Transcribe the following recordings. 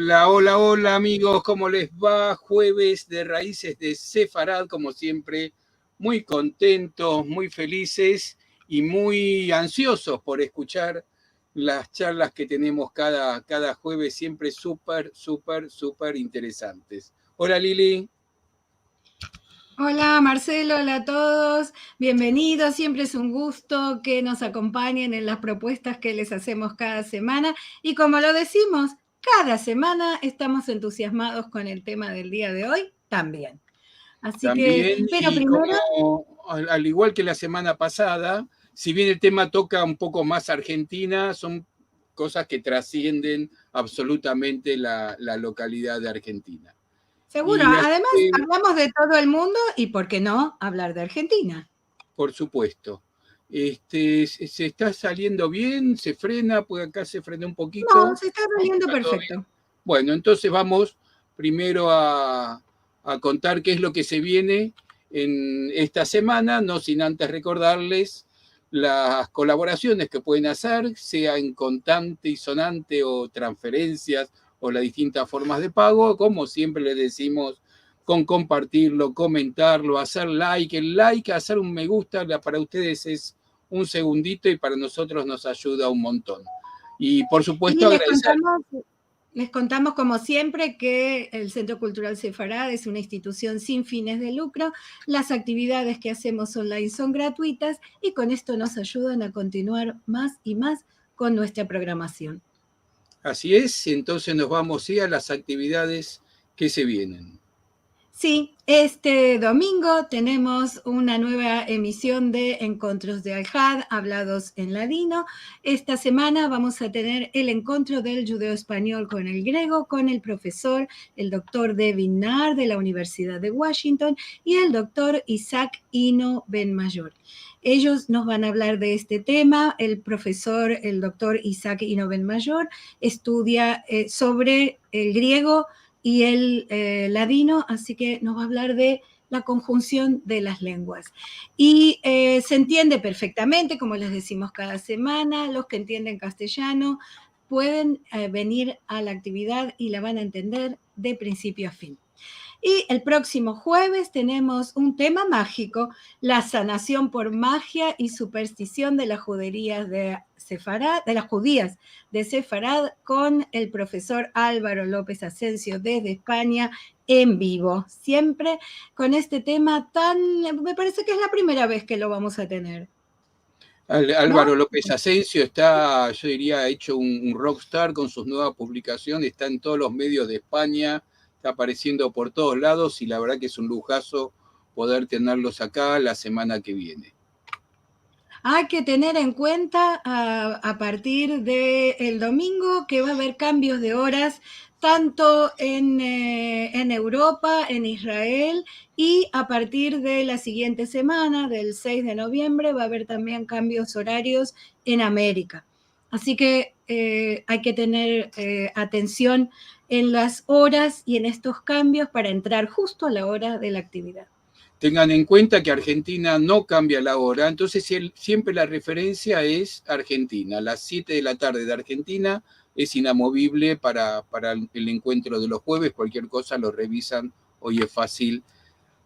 Hola, hola, hola amigos, ¿cómo les va? Jueves de Raíces de Sefarad, como siempre, muy contentos, muy felices y muy ansiosos por escuchar las charlas que tenemos cada jueves, siempre súper interesantes. Hola Lili. Hola Marcelo, hola a todos, bienvenidos, siempre es un gusto que nos acompañen en las propuestas que les hacemos cada semana y como lo decimos, cada semana estamos entusiasmados con el tema del día de hoy también. Así También, que, pero y primero... como al igual que la semana pasada, si bien el tema toca un poco más Argentina, son cosas que trascienden absolutamente la localidad de Argentina. Seguro, Y así además que, hablamos de todo el mundo y, ¿por qué no?, hablar de Argentina. por supuesto, se está saliendo bien, se frena, pues acá se frena un No, poquito. se está saliendo ¿Está todo bien? perfecto. Bueno, entonces vamos primero a contar qué es lo que se viene en esta semana, no sin antes recordarles las colaboraciones que pueden hacer, sea en contante y sonante o transferencias o las distintas formas de pago, como siempre les decimos, con compartirlo, comentarlo, hacer like. El like, hacer un me gusta, para ustedes es un segundito y para nosotros nos ayuda un montón. Y por supuesto Y agradecer. les contamos, como siempre, que el Centro Cultural Sefarad es una institución sin fines de lucro. Las actividades que hacemos online son gratuitas y con esto nos ayudan a continuar más y más con nuestra programación. Así es, entonces nos vamos a las actividades que se vienen. Sí, este domingo tenemos una nueva emisión de Encontros de Al-Had, hablados en ladino. Esta semana vamos a tener el encuentro del judeo-español con el griego, con el profesor, el doctor Devin Nar de la Universidad de Washington y el doctor Isaac Hino Ben-Mayor. Ellos nos van a hablar de este tema. El profesor, el doctor Isaac Hino Ben-Mayor, estudia sobre el griego y el ladino, así que nos va a hablar de la conjunción de las lenguas. Y se entiende perfectamente, como les decimos cada semana, los que entienden castellano pueden venir a la actividad y la van a entender de principio a fin. Y el próximo jueves tenemos un tema mágico, la sanación por magia y superstición de las juderías de Sefarad, de las judías de Sefarad, con el profesor Álvaro López Asensio desde España en vivo, siempre con este tema me parece que es la primera vez que lo vamos a tener, ¿no? Álvaro López Asensio está, yo diría, hecho un rockstar con sus nuevas publicaciones, está en todos los medios de España, está apareciendo por todos lados y la verdad que es un lujazo poder tenerlos acá la semana que viene. Hay que tener en cuenta a partir del domingo que va a haber cambios de horas tanto en Europa, en Israel, y a partir de la siguiente semana, del 6 de noviembre, va a haber también cambios horarios en América. Así que hay que tener atención en las horas y en estos cambios para entrar justo a la hora de la actividad. Tengan en cuenta que Argentina no cambia la hora, entonces siempre la referencia es Argentina. Las 7 de la tarde de Argentina es inamovible para el encuentro de los jueves. Cualquier cosa lo revisan, hoy es fácil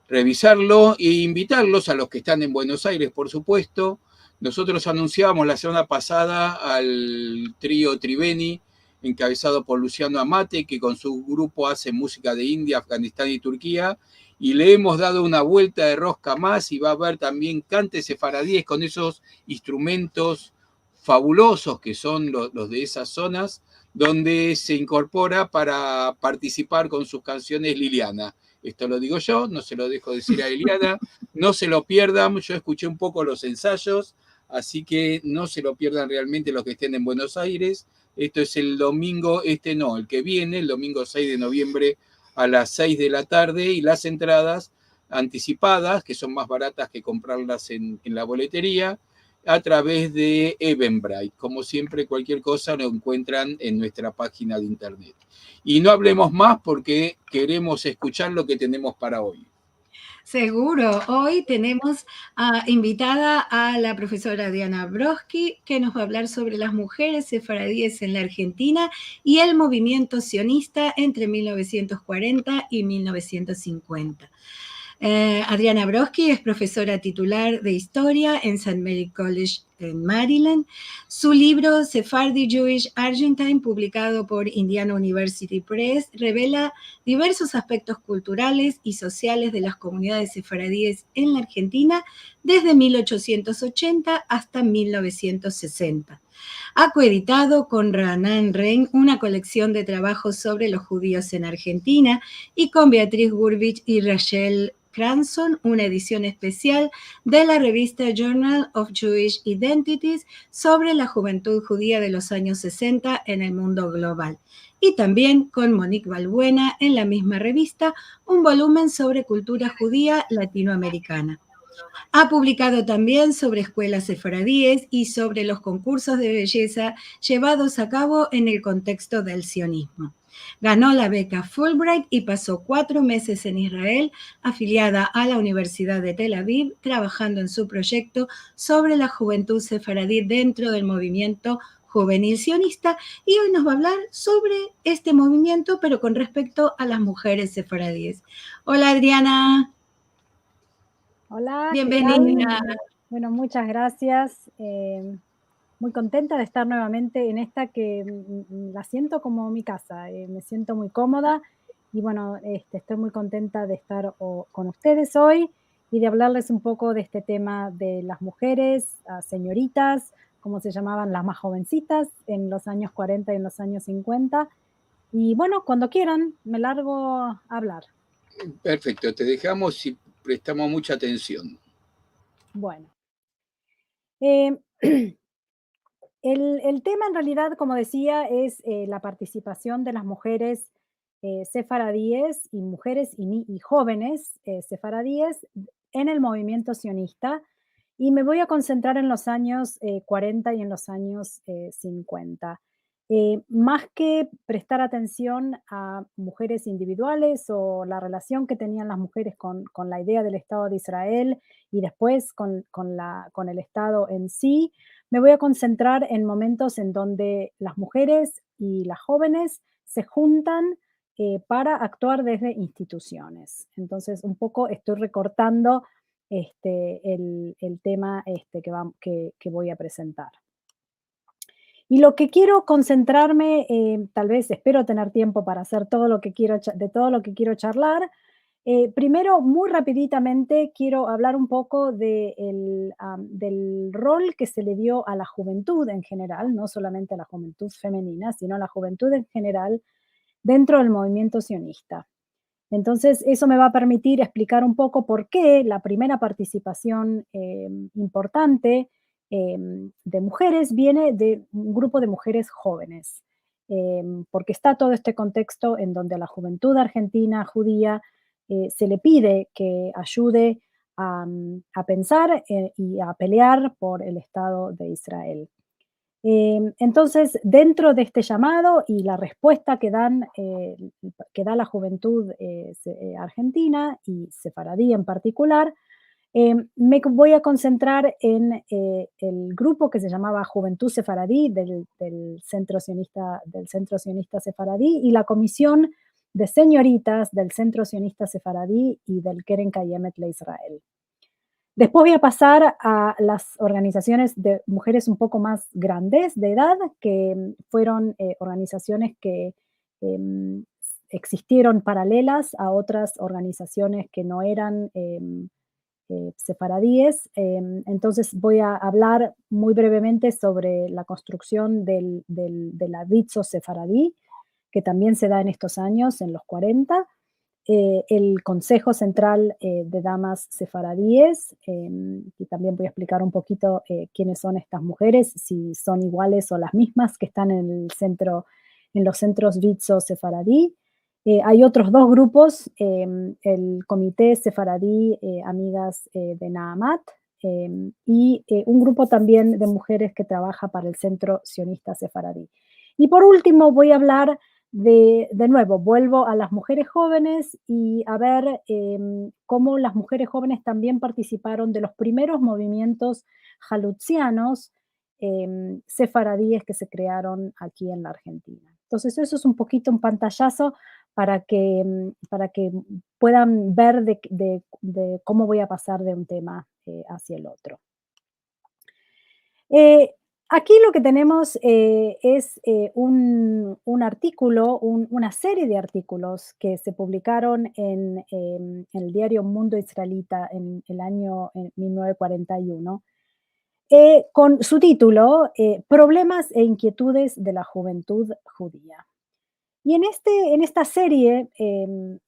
revisarlo e invitarlos a los que están en Buenos Aires, por supuesto. Nosotros anunciábamos la semana pasada al trío Triveni, encabezado por Luciano Amate, que con su grupo hace música de India, Afganistán y Turquía, y le hemos dado una vuelta de rosca más y va a haber también cantes sefaradíes con esos instrumentos fabulosos que son los de esas zonas, donde se incorpora para participar con sus canciones Liliana. Esto lo digo yo, no se lo dejo decir a Eliana, no se lo pierdan, yo escuché un poco los ensayos, así que no se lo pierdan realmente los que estén en Buenos Aires. Esto es el domingo, el que viene, el domingo 6 de noviembre a las 6 de la tarde, y las entradas anticipadas, que son más baratas que comprarlas en la boletería, a través de Eventbrite. Como siempre, cualquier cosa lo encuentran en nuestra página de internet. Y no hablemos más porque queremos escuchar lo que tenemos para hoy. Seguro. Hoy tenemos invitada a la profesora Diana Brodsky, que nos va a hablar sobre las mujeres sefaradíes en la Argentina y el movimiento sionista entre 1940 y 1950. Adriana Brodsky es profesora titular de Historia en St. Mary College en Maryland. Su libro Sephardi Jewish Argentine, publicado por Indiana University Press, revela diversos aspectos culturales y sociales de las comunidades sefaradíes en la Argentina desde 1880 hasta 1960. Ha coeditado con Raanan Rein una colección de trabajos sobre los judíos en Argentina y con Beatriz Gurbich y Rachel Cranson una edición especial de la revista Journal of Jewish Identities sobre la juventud judía de los años 60 en el mundo global. Y también con Monique Balbuena en la misma revista un volumen sobre cultura judía latinoamericana. Ha publicado también sobre escuelas sefaradíes y sobre los concursos de belleza llevados a cabo en el contexto del sionismo. Ganó la beca Fulbright y pasó 4 meses en Israel, afiliada a la Universidad de Tel Aviv, trabajando en su proyecto sobre la juventud sefaradí dentro del movimiento juvenil sionista, y hoy nos va a hablar sobre este movimiento, pero con respecto a las mujeres sefaradíes. Hola, Adriana. Hola, ¿qué Bienvenida. tal? Bueno, muchas gracias. Muy contenta de estar nuevamente en esta que la siento como mi casa. Me siento muy cómoda y bueno, estoy muy contenta de estar con ustedes hoy y de hablarles un poco de este tema de las mujeres, señoritas, como se llamaban las más jovencitas en los años 40 y en los años 50. Y bueno, cuando quieran, me largo a hablar. Perfecto, te dejamos y prestamos mucha atención. Bueno. El tema en realidad, como decía, es la participación de las mujeres sefaradíes y mujeres y jóvenes sefaradíes en el movimiento sionista, y me voy a concentrar en los años 40 y en los años 50. Más que prestar atención a mujeres individuales o la relación que tenían las mujeres con la idea del Estado de Israel y después con el Estado en sí, me voy a concentrar en momentos en donde las mujeres y las jóvenes se juntan para actuar desde instituciones. Entonces, un poco estoy recortando el tema que voy a presentar. Y lo que quiero concentrarme, tal vez espero tener tiempo para hacer todo lo que quiero, de todo lo que quiero charlar. Primero, muy rapiditamente, quiero hablar un poco del rol que se le dio a la juventud en general, no solamente a la juventud femenina, sino a la juventud en general dentro del movimiento sionista. Entonces, eso me va a permitir explicar un poco por qué la primera participación importante de mujeres viene de un grupo de mujeres jóvenes, porque está todo este contexto en donde a la juventud argentina judía se le pide que ayude a pensar y a pelear por el Estado de Israel. Entonces, dentro de este llamado y la respuesta que da la juventud argentina y sefaradí en particular, me voy a concentrar en el grupo que se llamaba Juventud Sefaradí del Centro Sionista Sefaradí y la Comisión de Señoritas del Centro Sionista Sefaradí y del Keren Kayemet Israel. Después voy a pasar a las organizaciones de mujeres un poco más grandes de edad, que fueron organizaciones que existieron paralelas a otras organizaciones que no eran sefaradíes. Entonces voy a hablar muy brevemente sobre la construcción de la Vitzo sefaradí, que también se da en estos años, en los 40. El Consejo Central de Damas Sefaradíes, y también voy a explicar un poquito quiénes son estas mujeres, si son iguales o las mismas que están en los centros Vitzo Sefaradí. Hay otros dos grupos, el Comité Sefaradí Amigas de Naamat, y un grupo también de mujeres que trabaja para el Centro Sionista Sefaradí. Y por último voy a hablar De nuevo, vuelvo a las mujeres jóvenes y a ver cómo las mujeres jóvenes también participaron de los primeros movimientos jalutsianos sefaradíes que se crearon aquí en la Argentina. Entonces, eso es un poquito un pantallazo para que puedan ver de cómo voy a pasar de un tema hacia el otro. Eh, Aquí lo que tenemos es un artículo, una serie de artículos que se publicaron en el diario Mundo Israelita en el año 1941, con su título Problemas e inquietudes de la juventud judía. Y en esta serie, en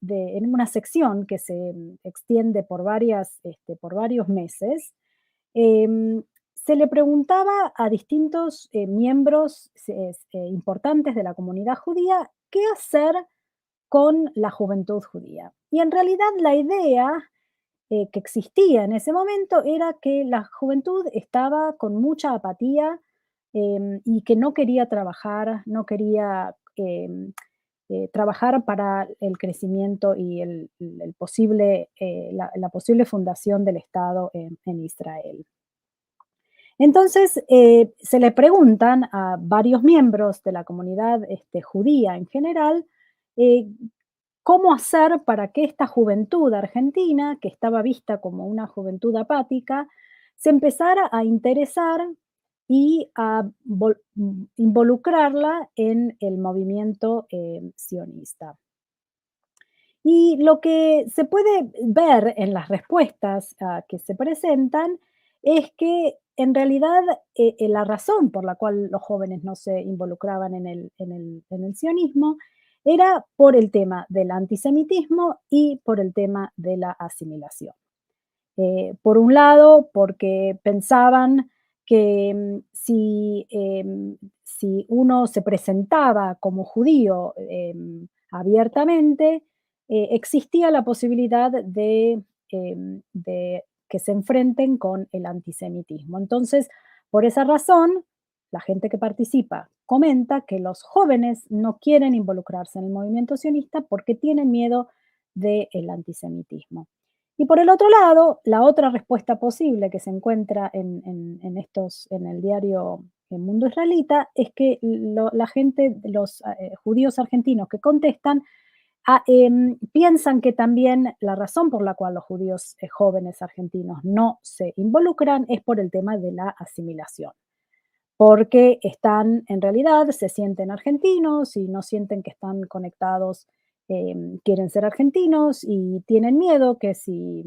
una sección que se extiende por varios meses, em, se le preguntaba a distintos miembros importantes de la comunidad judía qué hacer con la juventud judía. Y en realidad la idea que existía en ese momento era que la juventud estaba con mucha apatía y que no quería trabajar, no quería trabajar para el crecimiento y la posible fundación del Estado en Israel. Entonces, se le preguntan a varios miembros de la comunidad judía en general, eh, cómo hacer para que esta juventud argentina, que estaba vista como una juventud apática, se empezara a interesar y a involucrarla en el movimiento sionista. Y lo que se puede ver en las respuestas que se presentan es que en realidad la razón por la cual los jóvenes no se involucraban en el sionismo era por el tema del antisemitismo y por el tema de la asimilación. Por un lado, porque pensaban que si uno se presentaba como judío abiertamente, existía la posibilidad de que se enfrenten con el antisemitismo. Entonces, por esa razón, la gente que participa comenta que los jóvenes no quieren involucrarse en el movimiento sionista porque tienen miedo del antisemitismo. Y por el otro lado, la otra respuesta posible que se encuentra en el diario El Mundo Israelita es que la gente, los judíos argentinos que contestan, piensan que también la razón por la cual los judíos jóvenes argentinos no se involucran es por el tema de la asimilación, porque en realidad se sienten argentinos y no sienten que están conectados, quieren ser argentinos y tienen miedo que si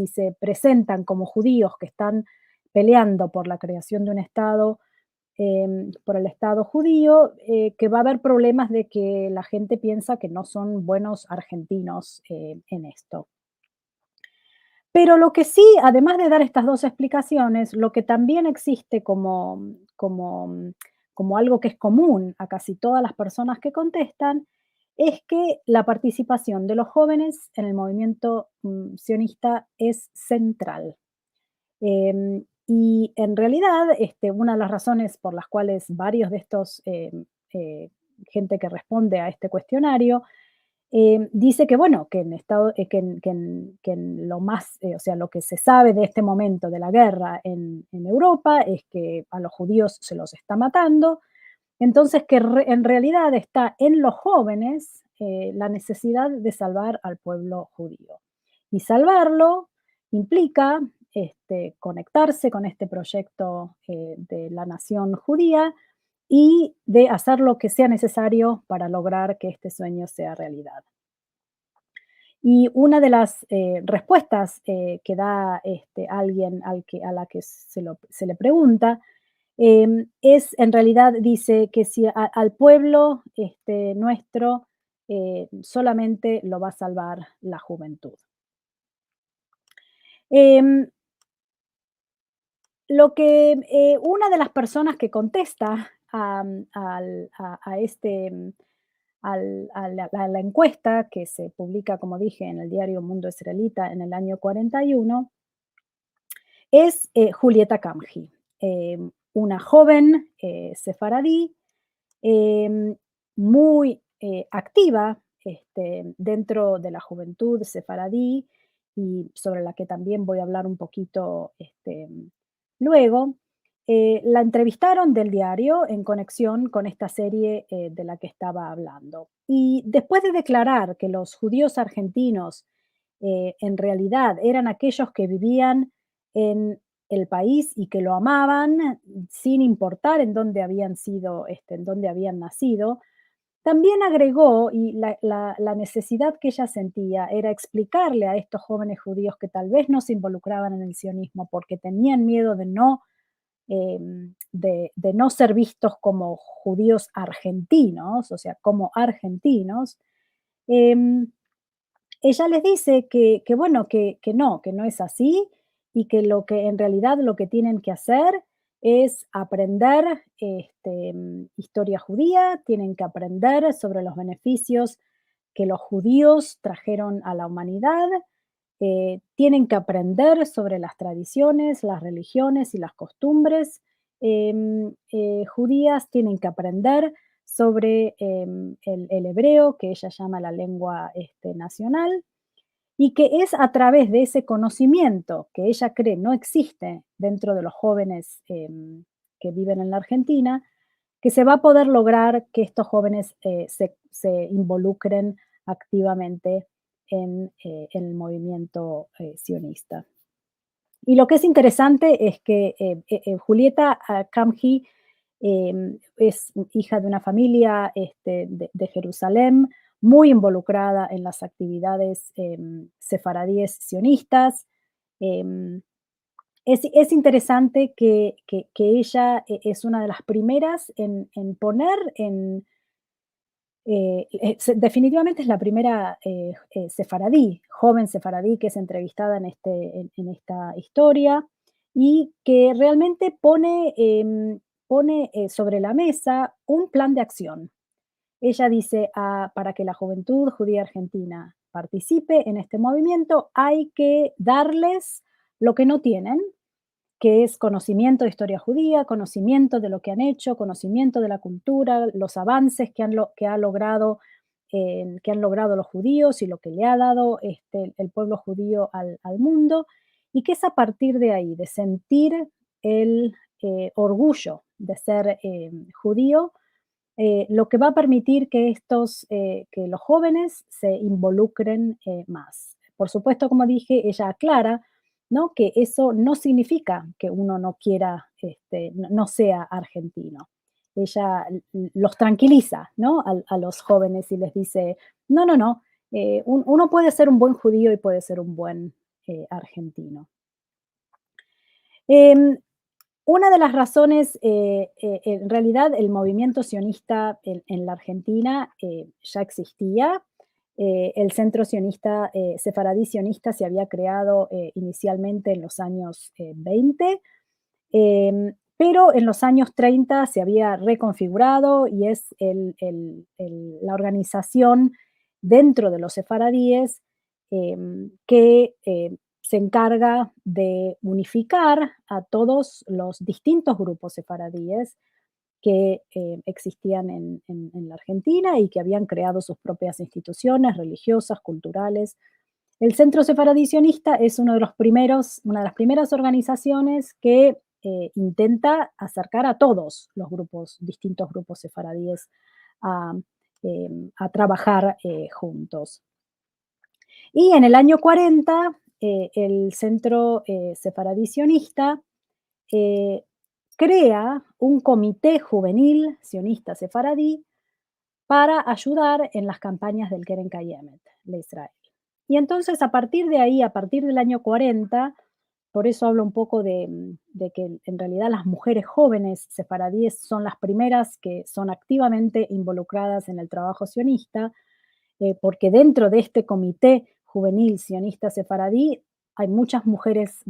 se presentan como judíos que están peleando por la creación de un Estado, por el Estado judío, que va a haber problemas de que la gente piensa que no son buenos argentinos en esto. Pero lo que sí, además de dar estas dos explicaciones, lo que también existe como algo que es común a casi todas las personas que contestan, es que la participación de los jóvenes en el movimiento sionista es central. Y en realidad, una de las razones por las cuales varios de estos gente que responde a este cuestionario dice que, bueno, que en estado, que en lo más, o sea, lo que se sabe de este momento de la guerra en Europa es que a los judíos se los está matando, entonces que en realidad está en los jóvenes la necesidad de salvar al pueblo judío. Y salvarlo implica conectarse con este proyecto de la nación judía y de hacer lo que sea necesario para lograr que este sueño sea realidad. Y una de las respuestas que da alguien a la que se le pregunta es, en realidad, dice que si al pueblo nuestro solamente lo va a salvar la juventud. Em, Una de las personas que contesta a la encuesta que se publica, como dije, en el diario Mundo Israelita en el año 41, es Julieta Kamji, una joven sefaradí muy activa dentro de la juventud sefaradí y sobre la que también voy a hablar un poquito luego. La entrevistaron del diario en conexión con esta serie de la que estaba hablando. Y después de declarar que los judíos argentinos en realidad eran aquellos que vivían en el país y que lo amaban sin importar en dónde habían sido, en dónde habían nacido, también agregó, y la necesidad que ella sentía era explicarle a estos jóvenes judíos que tal vez no se involucraban en el sionismo porque tenían miedo de no ser vistos como judíos argentinos, o sea, como argentinos. em, Ella les dice que bueno, que no es así y que lo que en realidad lo que tienen que hacer es aprender historia judía, tienen que aprender sobre los beneficios que los judíos trajeron a la humanidad, tienen que aprender sobre las tradiciones, las religiones y las costumbres judías, tienen que aprender sobre el hebreo, que ella llama la lengua nacional, y que es a través de ese conocimiento que ella cree no existe dentro de los jóvenes que viven en la Argentina, que se va a poder lograr que estos jóvenes se involucren activamente en el movimiento sionista. Y lo que es interesante es que Julieta Kamhi es hija de una familia de Jerusalén, muy involucrada en las actividades sefaradíes sionistas. Em, es interesante que ella es una de las primeras en poner definitivamente es la primera sefaradí, joven sefaradí que es entrevistada en esta historia y que realmente pone sobre la mesa un plan de acción. Ella dice, para que la juventud judía argentina participe en este movimiento, hay que darles lo que no tienen, que es conocimiento de historia judía, conocimiento de lo que han hecho, conocimiento de la cultura, los avances que han logrado los judíos y lo que le ha dado el pueblo judío al mundo, y que es a partir de ahí, de sentir el orgullo de ser judío, lo que va a permitir que los jóvenes se involucren más. Por supuesto, como dije, ella aclara, ¿no?, que eso no significa que uno no quiera, no sea argentino. Ella los tranquiliza, ¿no?, a los jóvenes y les dice, no, no, no, uno puede ser un buen judío y puede ser un buen argentino. Em, una de las razones, en realidad el movimiento sionista en la Argentina ya existía. El Centro Sionista, Sefaradí Sionista se había creado inicialmente en los años 20, pero en los años 30 se había reconfigurado y es la organización dentro de los sefaradíes que se encarga de unificar a todos los distintos grupos sefaradíes que existían en la Argentina y que habían creado sus propias instituciones religiosas, culturales. El Centro Sefaradí Sionista es una de las primeras organizaciones que intenta acercar a todos los distintos grupos sefaradíes a, a trabajar juntos. Y en el año 40, el Centro Sefaradí Sionista crea un comité juvenil sionista sefaradí para ayudar en las campañas del Keren Kayemet de Israel. Y entonces a partir de ahí, a partir del año 40, por eso hablo un poco de que en realidad las mujeres jóvenes sefaradíes son las primeras que son activamente involucradas en el trabajo sionista, porque dentro de este comité juvenil sionista sefaradí hay muchas mujeres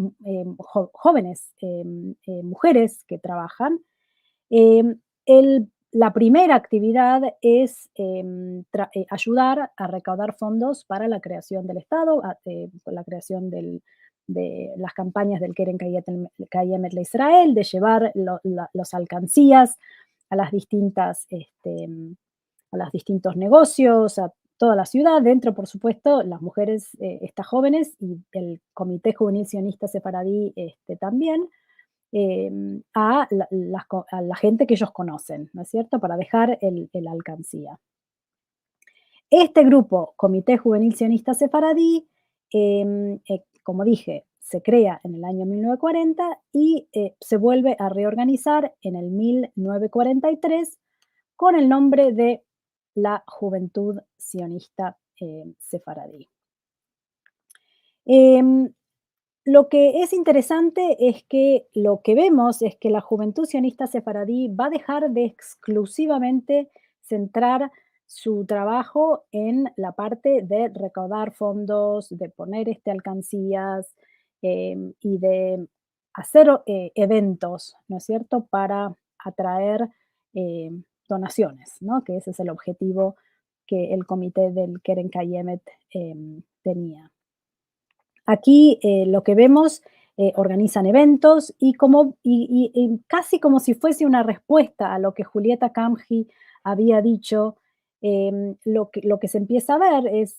jóvenes, mujeres que trabajan. La primera actividad es ayudar a recaudar fondos para la creación del Estado, la creación de las campañas del Keren Kayemet de Israel, de llevar las alcancías a las distintas a los distintos negocios, a toda la ciudad, dentro, por supuesto, las mujeres, estas jóvenes y el Comité Juvenil Sionista Sefaradí también, a la gente que ellos conocen, ¿no es cierto?, para dejar el alcancía. Este grupo, Comité Juvenil Sionista Sefaradí, como dije, se crea en el año 1940 y se vuelve a reorganizar en el 1943 con el nombre de la Juventud Sionista Sefaradí. Lo que es interesante es que lo que vemos es que la Juventud Sionista Sefaradí va a dejar de exclusivamente centrar su trabajo en la parte de recaudar fondos, de poner alcancías y de hacer eventos, ¿no es cierto?, para atraer eh, donaciones, ¿no?, que ese es el objetivo que el comité del Keren Kayemet tenía. Aquí lo que vemos, organizan eventos y casi como si fuese una respuesta a lo que Julieta Kamji había dicho, lo que se empieza a ver es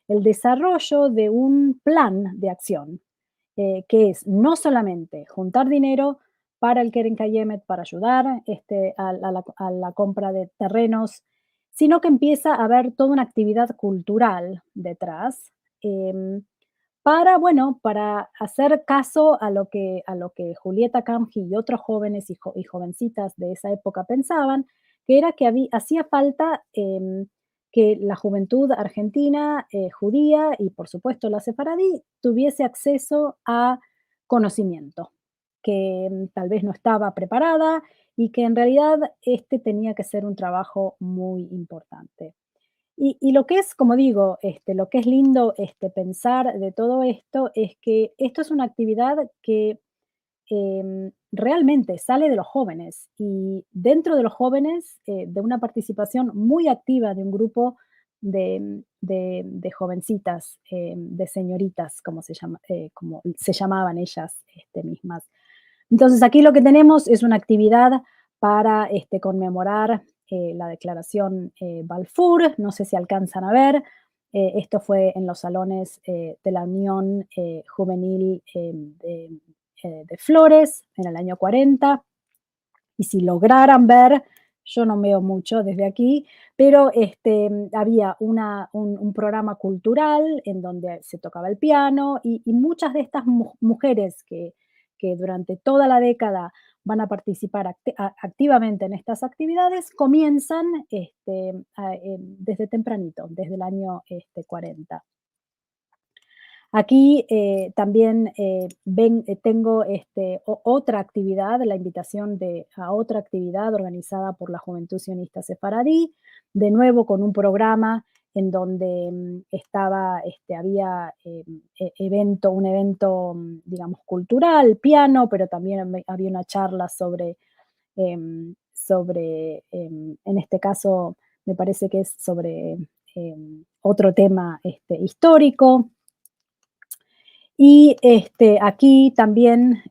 el desarrollo de un plan de acción, que es no solamente juntar dinero para el Keren Kayemet, para ayudar a la compra de terrenos, sino que empieza a haber toda una actividad cultural detrás, em, bueno, para hacer caso a lo que Julieta Kamji y otros jóvenes y jovencitas de esa época pensaban, que era que hacía falta que la juventud argentina, judía y por supuesto la sefaradí, tuviese acceso a conocimiento, que tal vez no estaba preparada y que en realidad este tenía que ser un trabajo muy importante. Y lo que es, como digo, lo que es lindo pensar de todo esto es que esto es una actividad que realmente sale de los jóvenes y dentro de los jóvenes, de una participación muy activa de un grupo de jovencitas, de señoritas, como se llamaban ellas mismas. Entonces, aquí lo que tenemos es una actividad para conmemorar la declaración Balfour, no sé si alcanzan a ver, esto fue en los salones de la Unión Juvenil de Flores en el año 40, y si lograran ver, yo no veo mucho desde aquí, pero había un programa cultural en donde se tocaba el piano y muchas de estas mujeres que durante toda la década van a participar activamente en estas actividades, comienzan desde tempranito, desde el año 40. Aquí también tengo otra actividad, la invitación a otra actividad organizada por la Juventud Sionista Sefaradí, de nuevo con un programa en donde había un evento, digamos, cultural, piano, pero también había una charla en este caso, me parece que es sobre otro tema histórico. Y aquí también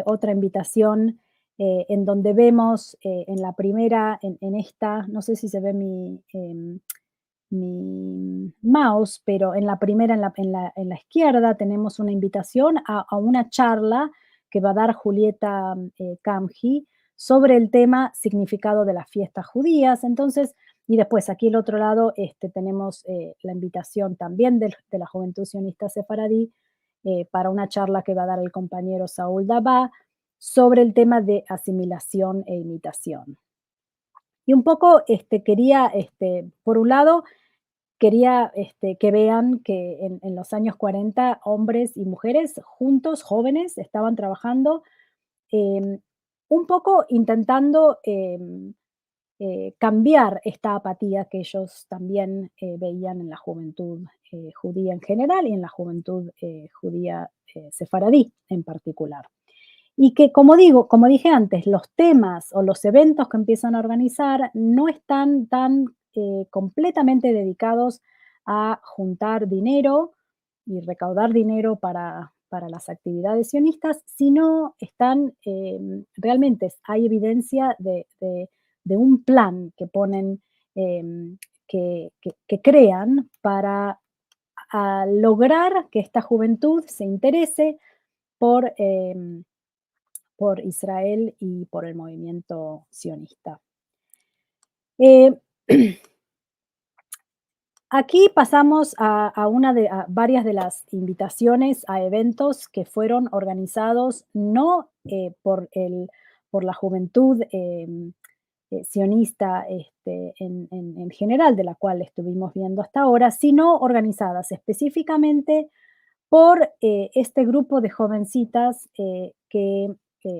otra invitación en donde vemos en la primera, en esta, no sé si se ve mi mouse, pero en la primera, en la izquierda, tenemos una invitación a una charla que va a dar Julieta Kamji sobre el tema significado de las fiestas judías. Entonces, y después aquí al otro lado tenemos la invitación también de la Juventud Sionista Sefaradí para una charla que va a dar el compañero Saúl Dabá sobre el tema de asimilación e imitación. Y un poco quería, por un lado, quería que vean que en los años 40 hombres y mujeres juntos, jóvenes, estaban trabajando un poco intentando cambiar esta apatía que ellos también veían en la juventud judía en general y en la juventud judía sefaradí en particular. Y que, como dije antes, los temas o los eventos que empiezan a organizar no están tan completamente dedicados a juntar dinero y recaudar dinero para las actividades sionistas, sino están realmente, hay evidencia de de un plan que ponen, que crean para lograr que esta juventud se interese por, por Israel y por el movimiento sionista. Eh, Aquí pasamos a varias de las invitaciones a eventos que fueron organizados no por la juventud sionista en general, de la cual estuvimos viendo hasta ahora, sino organizadas específicamente por este grupo de jovencitas que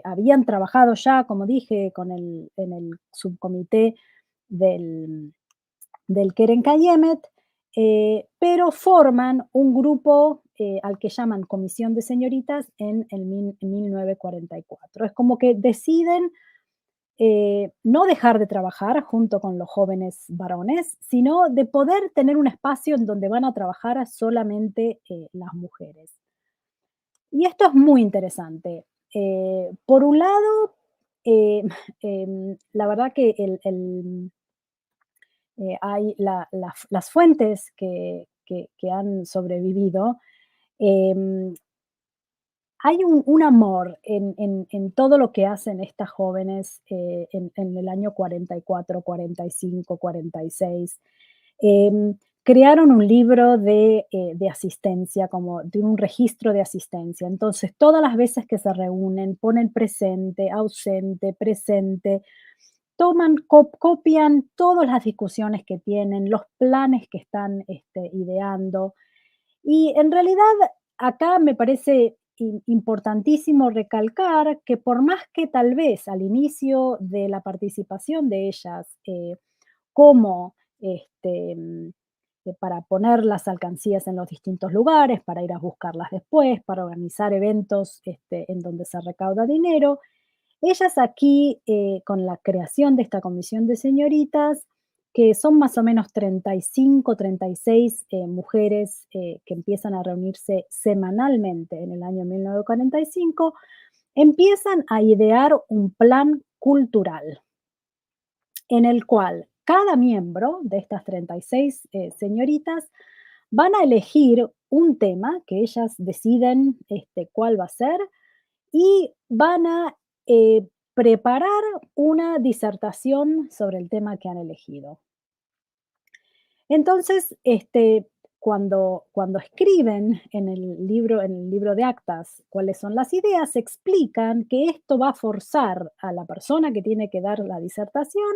habían trabajado ya, como dije, en el subcomité del, del Keren Kayemet, pero forman un grupo al que llaman Comisión de Señoritas en 1944. Es como que deciden no dejar de trabajar junto con los jóvenes varones, sino de poder tener un espacio en donde van a trabajar solamente las mujeres. Y esto es muy interesante. Por un lado, eh, la verdad que hay las fuentes que han sobrevivido. em, Hay un amor en todo lo que hacen estas jóvenes en el año 44, 45, 46. Crearon un libro de asistencia, como de un registro de asistencia. Entonces, todas las veces que se reúnen, ponen presente, ausente, presente, copian todas las discusiones que tienen, los planes que están ideando. Y en realidad acá me parece importantísimo recalcar que por más que tal vez al inicio de la participación de ellas, como para poner las alcancías en los distintos lugares, para ir a buscarlas después, para organizar eventos en donde se recauda dinero, ellas aquí, con la creación de esta comisión de señoritas, que son más o menos 35, 36 mujeres que empiezan a reunirse semanalmente en el año 1945, empiezan a idear un plan cultural en el cual cada miembro de estas 36 señoritas van a elegir un tema que ellas deciden cuál va a ser y van a preparar una disertación sobre el tema que han elegido. Entonces, cuando escriben en el libro de actas cuáles son las ideas, explican que esto va a forzar a la persona que tiene que dar la disertación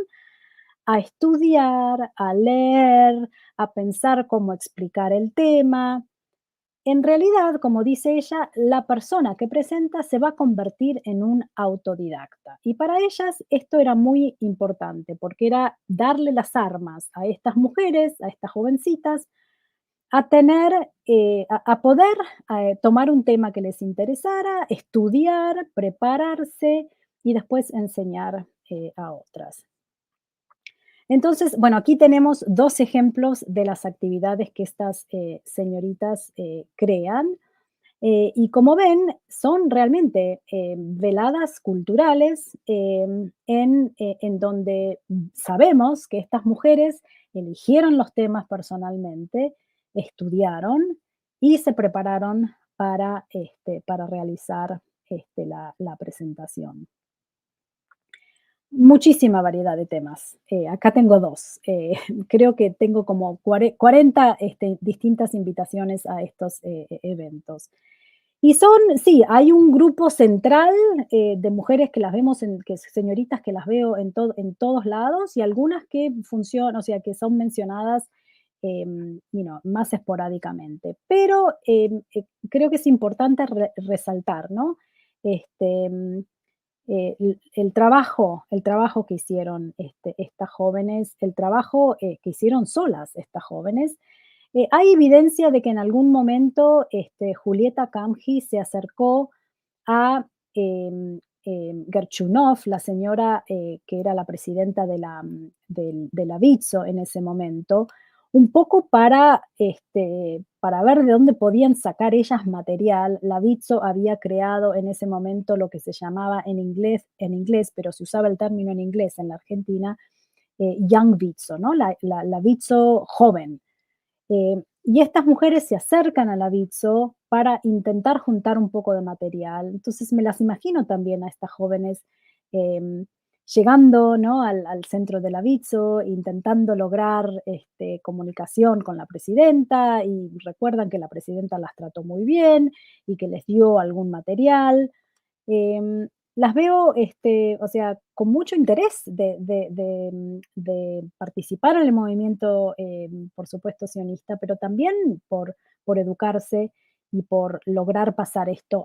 a estudiar, a leer, a pensar cómo explicar el tema. En realidad, como dice ella, la persona que presenta se va a convertir en un autodidacta. Y para ellas esto era muy importante porque era darle las armas a estas mujeres, a estas jovencitas, a tener, a poder tomar un tema que les interesara, estudiar, prepararse y después enseñar a otras. Entonces, bueno, aquí tenemos dos ejemplos de las actividades que estas señoritas crean. Y como ven, son realmente veladas culturales en donde sabemos que estas mujeres eligieron los temas personalmente, estudiaron y se prepararon para realizar la presentación. Muchísima variedad de temas. Acá tengo dos. Creo que tengo como 40 distintas invitaciones a estos eventos. Y son, sí, hay un grupo central de mujeres que las vemos, señoritas que las veo en todos lados y algunas que funcionan, o sea, que son mencionadas más esporádicamente. Pero creo que es importante resaltar, ¿no? Este, mm, el trabajo que hicieron estas jóvenes, el trabajo que hicieron solas estas jóvenes. Hay evidencia de que en algún momento Julieta Kamji se acercó a Gerchunov, la señora que era la presidenta de la Vitso en ese momento, un poco para ver de dónde podían sacar ellas material. La Bitso había creado en ese momento lo que se llamaba en inglés, pero se usaba el término en inglés en la Argentina, Young Bitso, ¿no? La Bitso joven. Y estas mujeres se acercan a la Bitso para intentar juntar un poco de material. Entonces me las imagino también a estas jóvenes em, llegando, ¿no? al centro de la Bitso, intentando lograr comunicación con la presidenta, y recuerdan que la presidenta las trató muy bien y que les dio algún material. Las veo, o sea, con mucho interés de participar en el movimiento, por supuesto, sionista, pero también por educarse y por lograr pasar esto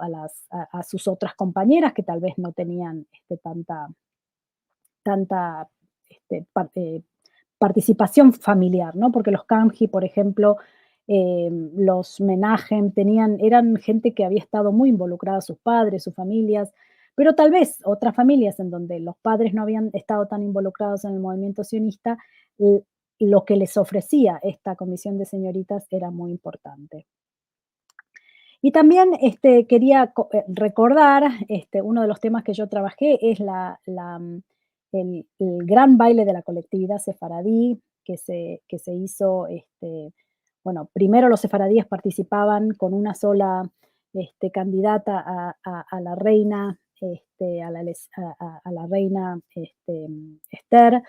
a sus otras compañeras que tal vez no tenían tanta participación familiar, ¿no? Porque los Kanji, por ejemplo, los Menahem eran gente que había estado muy involucrada, sus padres, sus familias, pero tal vez otras familias en donde los padres no habían estado tan involucrados en el movimiento sionista, l- lo que les ofrecía esta comisión de señoritas era muy importante. Y también quería recordar, uno de los temas que yo trabajé es el gran baile de la colectividad sefaradí que se hizo, bueno, primero los sefaradíes participaban con una sola candidata a la reina, a la reina Esther,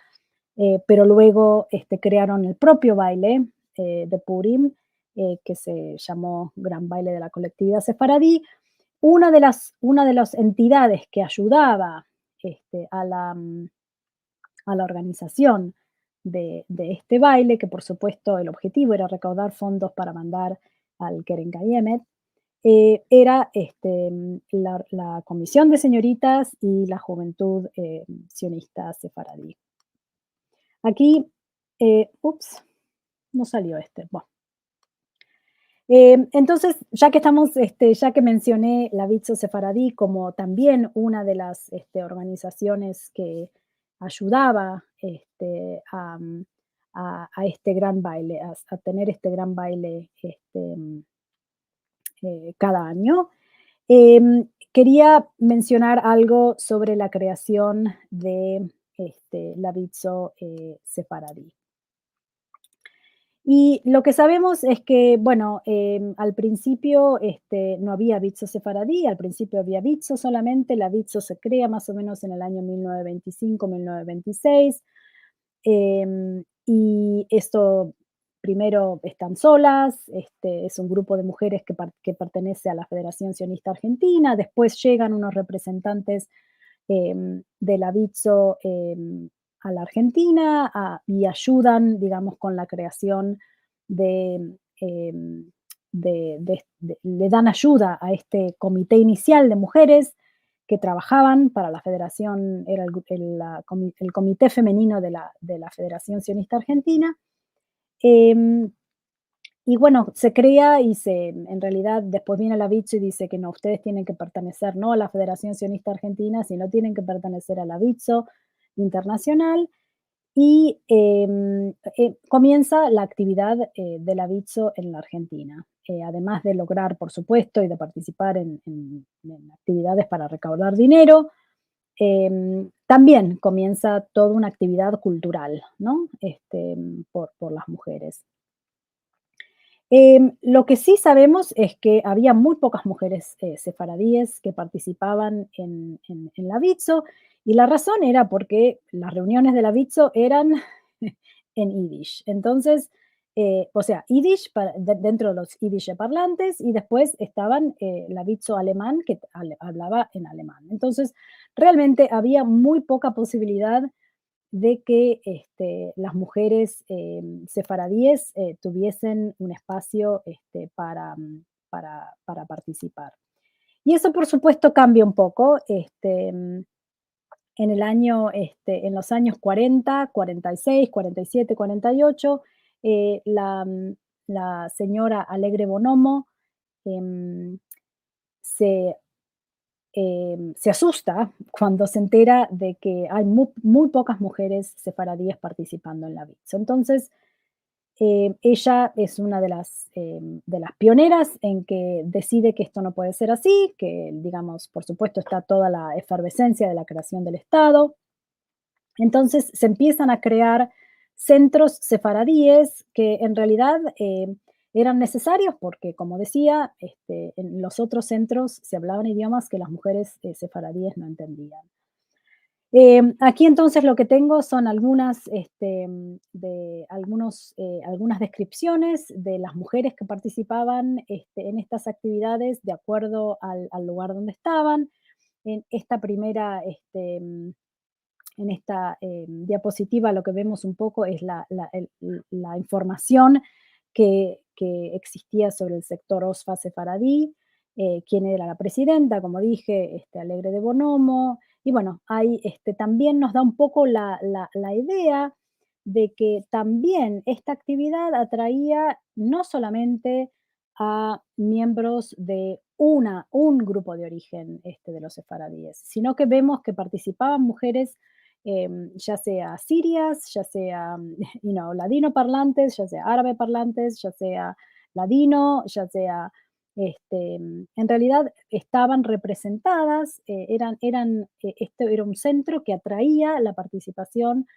pero luego crearon el propio baile de Purim, que se llamó Gran Baile de la Colectividad Sefaradí. Una de las entidades que ayudaba a la organización de este baile, que por supuesto el objetivo era recaudar fondos para mandar al Keren Kayemet, era la Comisión de Señoritas y la Juventud Sionista Sefaradí. Aquí, ups, no salió bueno. Entonces, ya que estamos, ya que mencioné la Bitso Sefaradí como también una de las organizaciones que ayudaba a este gran baile, a tener este gran baile cada año, quería mencionar algo sobre la creación de la Bitso Sefaradí. Y lo que sabemos es que, bueno, al principio no había Bitso sefaradí, al principio había Bitso solamente, la Bitso se crea más o menos en el año 1925, 1926, y esto primero están solas, es un grupo de mujeres que pertenece a la Federación Sionista Argentina, después llegan unos representantes de la Bitso a la Argentina y ayudan, digamos, con la creación de, le dan ayuda a este comité inicial de mujeres que trabajaban para la Federación, era el comité femenino de la Federación Sionista Argentina. Y bueno, se crea en realidad después viene la Bitso y dice que no, ustedes tienen que pertenecer no a la Federación Sionista Argentina, sino tienen que pertenecer a la Bitso Internacional. Y comienza la actividad de la Bitso en la Argentina, además de lograr, por supuesto, y de participar en actividades para recaudar dinero. También comienza toda una actividad cultural, ¿no? Por las mujeres. Lo que sí sabemos es que había muy pocas mujeres sefaradíes que participaban en la Bitso, y la razón era porque las reuniones de la Bitso eran en Yiddish. Entonces, o sea, Yiddish dentro de los Yiddish parlantes, y después estaban la Bitso alemán que hablaba en alemán. Entonces, realmente había muy poca posibilidad de que las mujeres sefaradíes tuviesen un espacio para participar. Y eso, por supuesto, cambia un poco. En los años 40, 46, 47, 48, la señora Alegre Bonomo em, se se asusta cuando se entera de que hay muy pocas mujeres sefaradíes participando en la Bitso. Entonces, Ella es una de las pioneras en que decide que esto no puede ser así, que, digamos, por supuesto, está toda la efervescencia de la creación del Estado. Entonces se empiezan a crear centros sefaradíes que en realidad eran necesarios porque, como decía, en los otros centros se hablaban idiomas que las mujeres sefaradíes no entendían. Aquí entonces lo que tengo son algunas descripciones de las mujeres que participaban en estas actividades de acuerdo al lugar donde estaban. En esta primera, en esta diapositiva lo que vemos un poco es la información que existía sobre el sector OSFA sefaradí, quién era la presidenta, como dije, Alegre de Bonomo, y bueno, ahí también nos da un poco la idea de que también esta actividad atraía no solamente a miembros de un grupo de origen de los sefaradíes, sino que vemos que participaban mujeres ya sea sirias, ya sea ladino parlantes, ya sea árabe parlantes, ya sea ladino, ya sea, en realidad estaban representadas, este era un centro que atraía la participación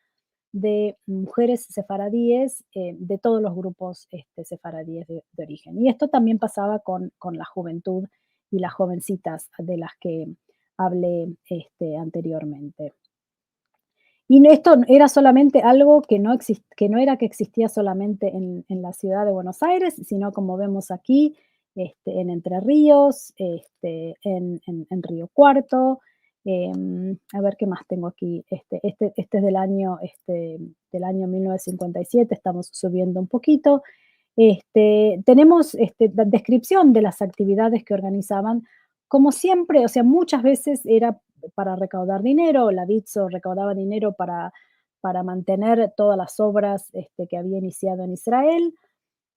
de mujeres sefaradíes de todos los grupos sefaradíes de origen. Y esto también pasaba con la juventud y las jovencitas de las que hablé anteriormente. Y esto era solamente algo que no era que existía solamente en la ciudad de Buenos Aires, sino como vemos aquí, en Entre Ríos, en Río Cuarto. A ver qué más tengo aquí. Este es del año 1957, estamos subiendo un poquito. Tenemos la descripción de las actividades que organizaban. Como siempre, o sea, muchas veces era para recaudar dinero, la Bitso recaudaba dinero para mantener todas las obras que había iniciado en Israel.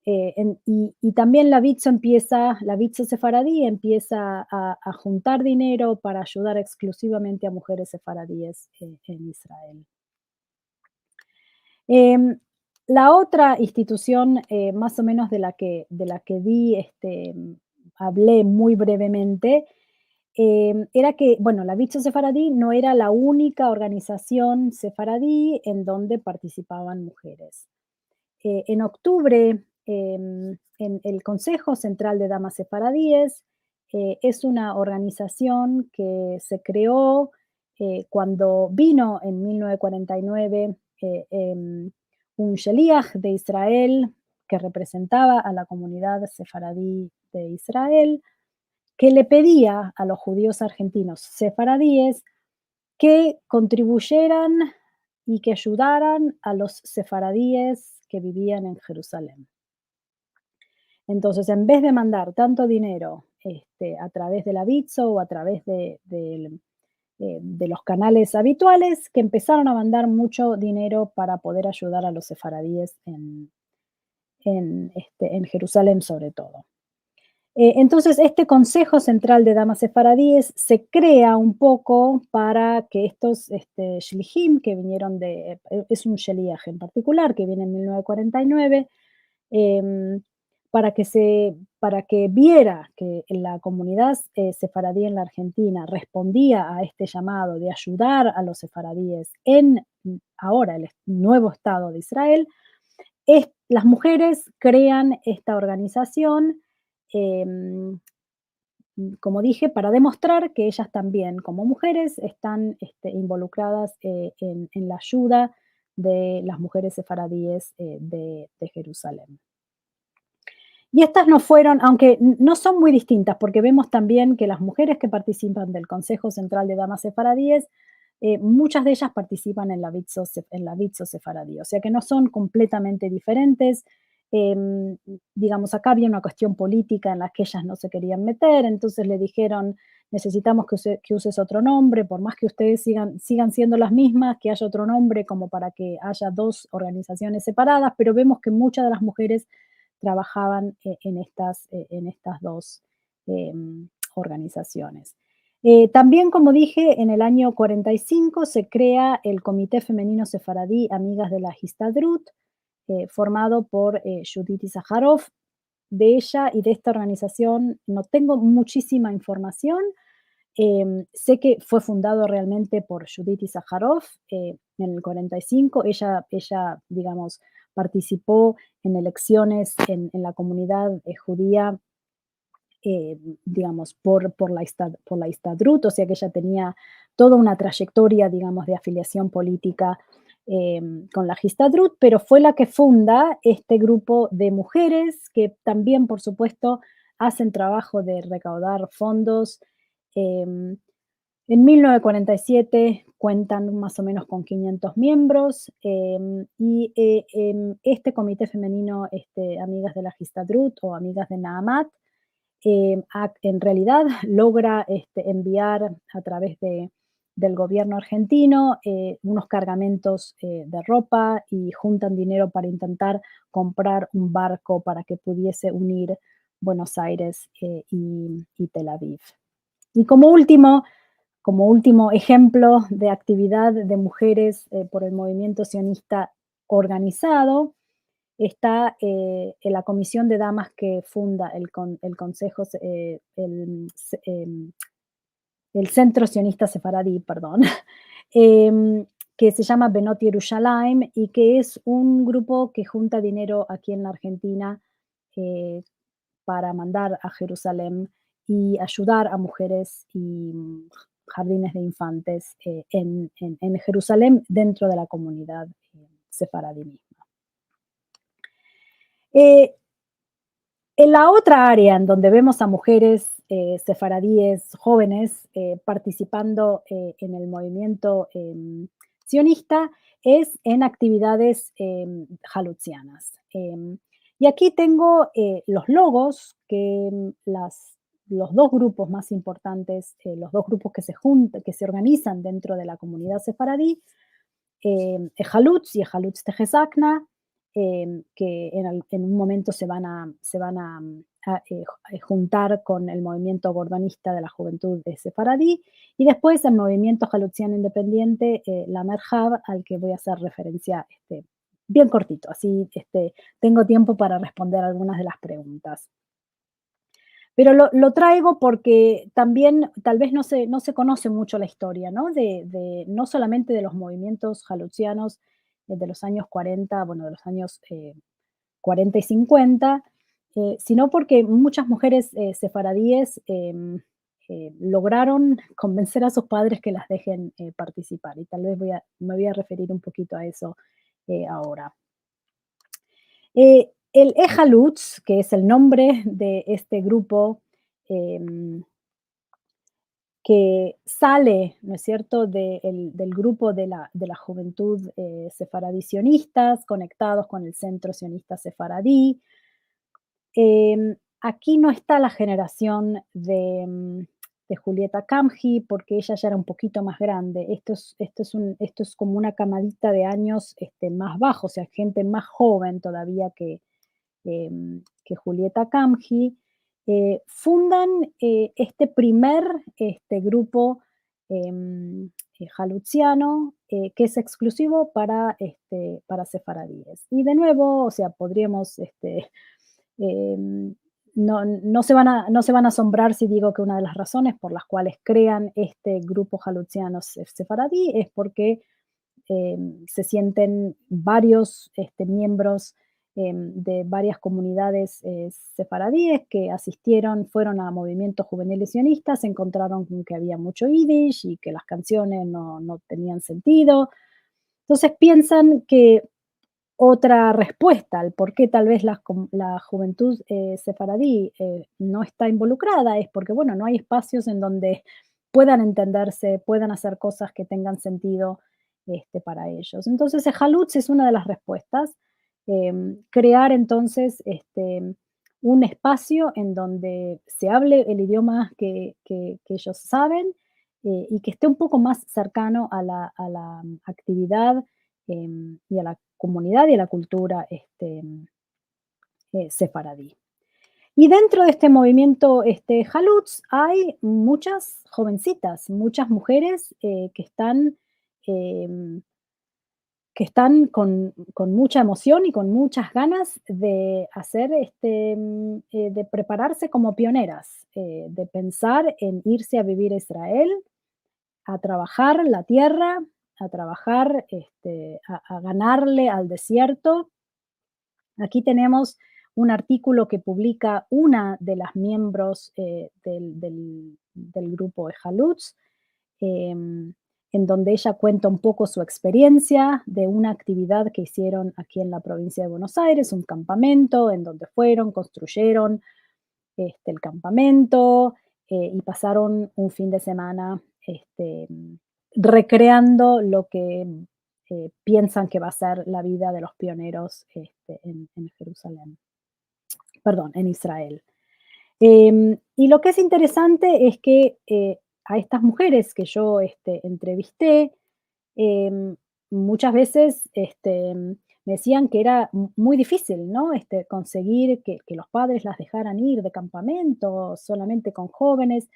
Y también la Bitso sefaradí empieza a juntar dinero para ayudar exclusivamente a mujeres sefaradíes en Israel. Em, la otra institución, más o menos de la que hablé muy brevemente, era que, bueno, la Bitso Sefaradí no era la única organización sefaradí en donde participaban mujeres. En octubre, en el Consejo Central de Damas Sefaradíes es una organización que se creó cuando vino en 1949 un sheliach de Israel que representaba a la comunidad sefaradí de Israel, que le pedía a los judíos argentinos sefaradíes que contribuyeran y que ayudaran a los sefaradíes que vivían en Jerusalén. Entonces, en vez de mandar tanto dinero a través de la Bitso o a través de los canales habituales, que empezaron a mandar mucho dinero para poder ayudar a los sefaradíes en Jerusalén sobre todo. Entonces, este Consejo Central de Damas Sefaradíes se crea un poco para que estos shlichim que vinieron es un sheliach en particular que viene en 1949, para que viera que la comunidad sefaradí en la Argentina respondía a este llamado de ayudar a los sefaradíes en ahora el nuevo Estado de Israel, las mujeres crean esta organización, como dije, para demostrar que ellas también, como mujeres, están involucradas en la ayuda de las mujeres sefaradíes de Jerusalén. Y estas no fueron, aunque no son muy distintas, porque vemos también que las mujeres que participan del Consejo Central de Damas Sefaradíes, muchas de ellas participan en la Bitso Sefaradí, o sea que no son completamente diferentes. Digamos, acá había una cuestión política en la que ellas no se querían meter, entonces le dijeron, necesitamos que uses otro nombre, por más que ustedes sigan siendo las mismas, que haya otro nombre como para que haya dos organizaciones separadas, pero vemos que muchas de las mujeres trabajaban en estas dos organizaciones. También, como dije, en el año 45 se crea el Comité Femenino Sefaradí Amigas de la Histadrut, formado por Judith Issacharoff. De ella y de esta organización no tengo muchísima información. Sé que fue fundado realmente por Judith Issacharoff en el 45. Ella, digamos, participó en elecciones en la comunidad judía, digamos, por la Histadrut, o sea que ella tenía toda una trayectoria, digamos, de afiliación política con la Histadrut, pero fue la que funda este grupo de mujeres que también, por supuesto, hacen trabajo de recaudar fondos. En 1947 cuentan más o menos con 500 miembros y este comité femenino, Amigas de la Histadrut o Amigas de Naamat, en realidad logra enviar a través del gobierno argentino unos cargamentos de ropa y juntan dinero para intentar comprar un barco para que pudiese unir Buenos Aires y Tel Aviv. Y como último ejemplo de actividad de mujeres por el movimiento sionista organizado, está en la comisión de damas que funda el Consejo, el Centro Sionista Sefaradí, perdón, que se llama Benot Yerushalayim y que es un grupo que junta dinero aquí en la Argentina eh, para mandar a Jerusalén y ayudar a mujeres y jardines de infantes en Jerusalén dentro de la comunidad sefaradí misma. En la otra área en donde vemos a mujeres sefaradíes jóvenes participando en el movimiento sionista es en actividades jalutzianas. Y aquí tengo los logos que los dos grupos más importantes, los dos grupos que se organizan dentro de la comunidad sefaradí, Jalutz y Jalutz Tejezakna, que en un momento se van a juntar con el movimiento gordonista de la juventud de sefaradí, y después el movimiento jalutziano independiente, la Merhav, al que voy a hacer referencia bien cortito, así tengo tiempo para responder algunas de las preguntas. Pero lo traigo porque también tal vez no se conoce mucho la historia, ¿no? No solamente de los movimientos jalutzianos de los años 40, bueno, de los años 40 y 50, sino porque muchas mujeres sefaradíes lograron convencer a sus padres que las dejen participar. Y tal vez me voy a referir un poquito a eso ahora. El Ejalutz, que es el nombre de este grupo que sale, ¿no es cierto?, del grupo de la juventud sefaradí sionistas, conectados con el centro sionista sefaradí. Aquí no está la generación de Julieta Kamji, porque ella ya era un poquito más grande. Esto es como una camadita de años más bajo, o sea, gente más joven todavía que Julieta Kamji. Fundan este primer grupo jalutziano que es exclusivo para sefaradíes. Y de nuevo, o sea, podríamos no se van a asombrar si digo que una de las razones por las cuales crean este grupo jalutziano sefaradí es porque se sienten varios miembros de varias comunidades sefaradíes que fueron a movimientos juveniles sionistas, se encontraron con que había mucho yiddish y que las canciones no tenían sentido. Entonces piensan que otra respuesta al por qué tal vez la juventud sefaradí no está involucrada es porque, bueno, no hay espacios en donde puedan entenderse, puedan hacer cosas que tengan sentido para ellos. Entonces, el Jalutz es una de las respuestas. Crear entonces un espacio en donde se hable el idioma que ellos saben y que esté un poco más cercano a la actividad y a la comunidad y a la cultura sefaradí. Y dentro de este movimiento Jalutz hay muchas jovencitas, muchas mujeres que que están con mucha emoción y con muchas ganas de hacer, de prepararse como pioneras, de pensar en irse a vivir a Israel, a trabajar la tierra, a trabajar, a ganarle al desierto. Aquí tenemos un artículo que publica una de las miembros del grupo de Halutz, en donde ella cuenta un poco su experiencia de una actividad que hicieron aquí en la provincia de Buenos Aires, un campamento en donde fueron, construyeron el campamento y pasaron un fin de semana recreando lo que piensan que va a ser la vida de los pioneros en Jerusalén, perdón, en Israel. Y lo que es interesante es que a estas mujeres que yo entrevisté, em, muchas veces me decían que era muy difícil, ¿no? Conseguir que los padres las dejaran ir de campamento solamente con jóvenes.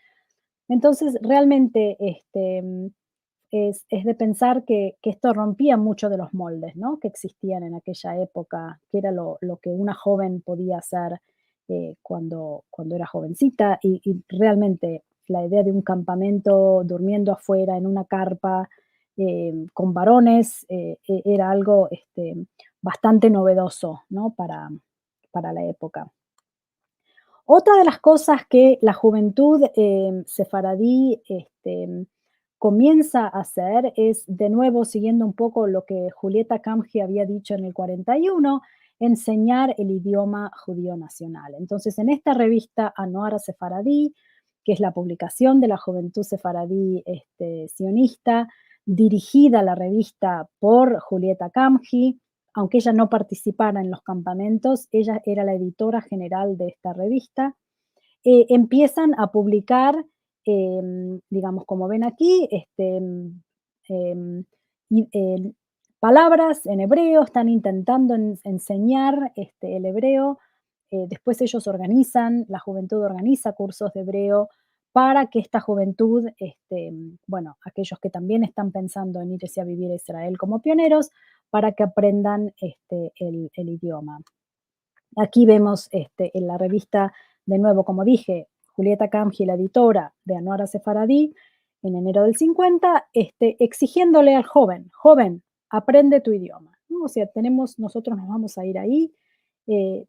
Entonces, realmente es de pensar que esto rompía mucho de los moldes, ¿no? Que existían en aquella época, que era lo que una joven podía hacer cuando era jovencita. Y realmente la idea de un campamento durmiendo afuera en una carpa con varones era algo bastante novedoso, ¿no? Para la época. Otra de las cosas que la juventud sefaradí comienza a hacer es, de nuevo, siguiendo un poco lo que Julieta Kamji había dicho en el 41, enseñar el idioma judío nacional. Entonces, en esta revista Anuara Sefaradí, que es la publicación de la juventud sefaradí sionista, dirigida la revista por Julieta Kamji, aunque ella no participara en los campamentos, ella era la editora general de esta revista, empiezan a publicar, digamos, como ven aquí, em, y, palabras en hebreo, están intentando enseñar el hebreo. Después ellos organizan, la juventud organiza cursos de hebreo para que esta juventud, bueno, aquellos que también están pensando en irse a vivir a Israel como pioneros, para que aprendan el idioma. Aquí vemos en la revista, de nuevo, como dije, Julieta Kamji, la editora de Anuara Sefaradí, en enero del 50, exigiéndole al joven, aprende tu idioma, ¿no? O sea, nosotros nos vamos a ir ahí,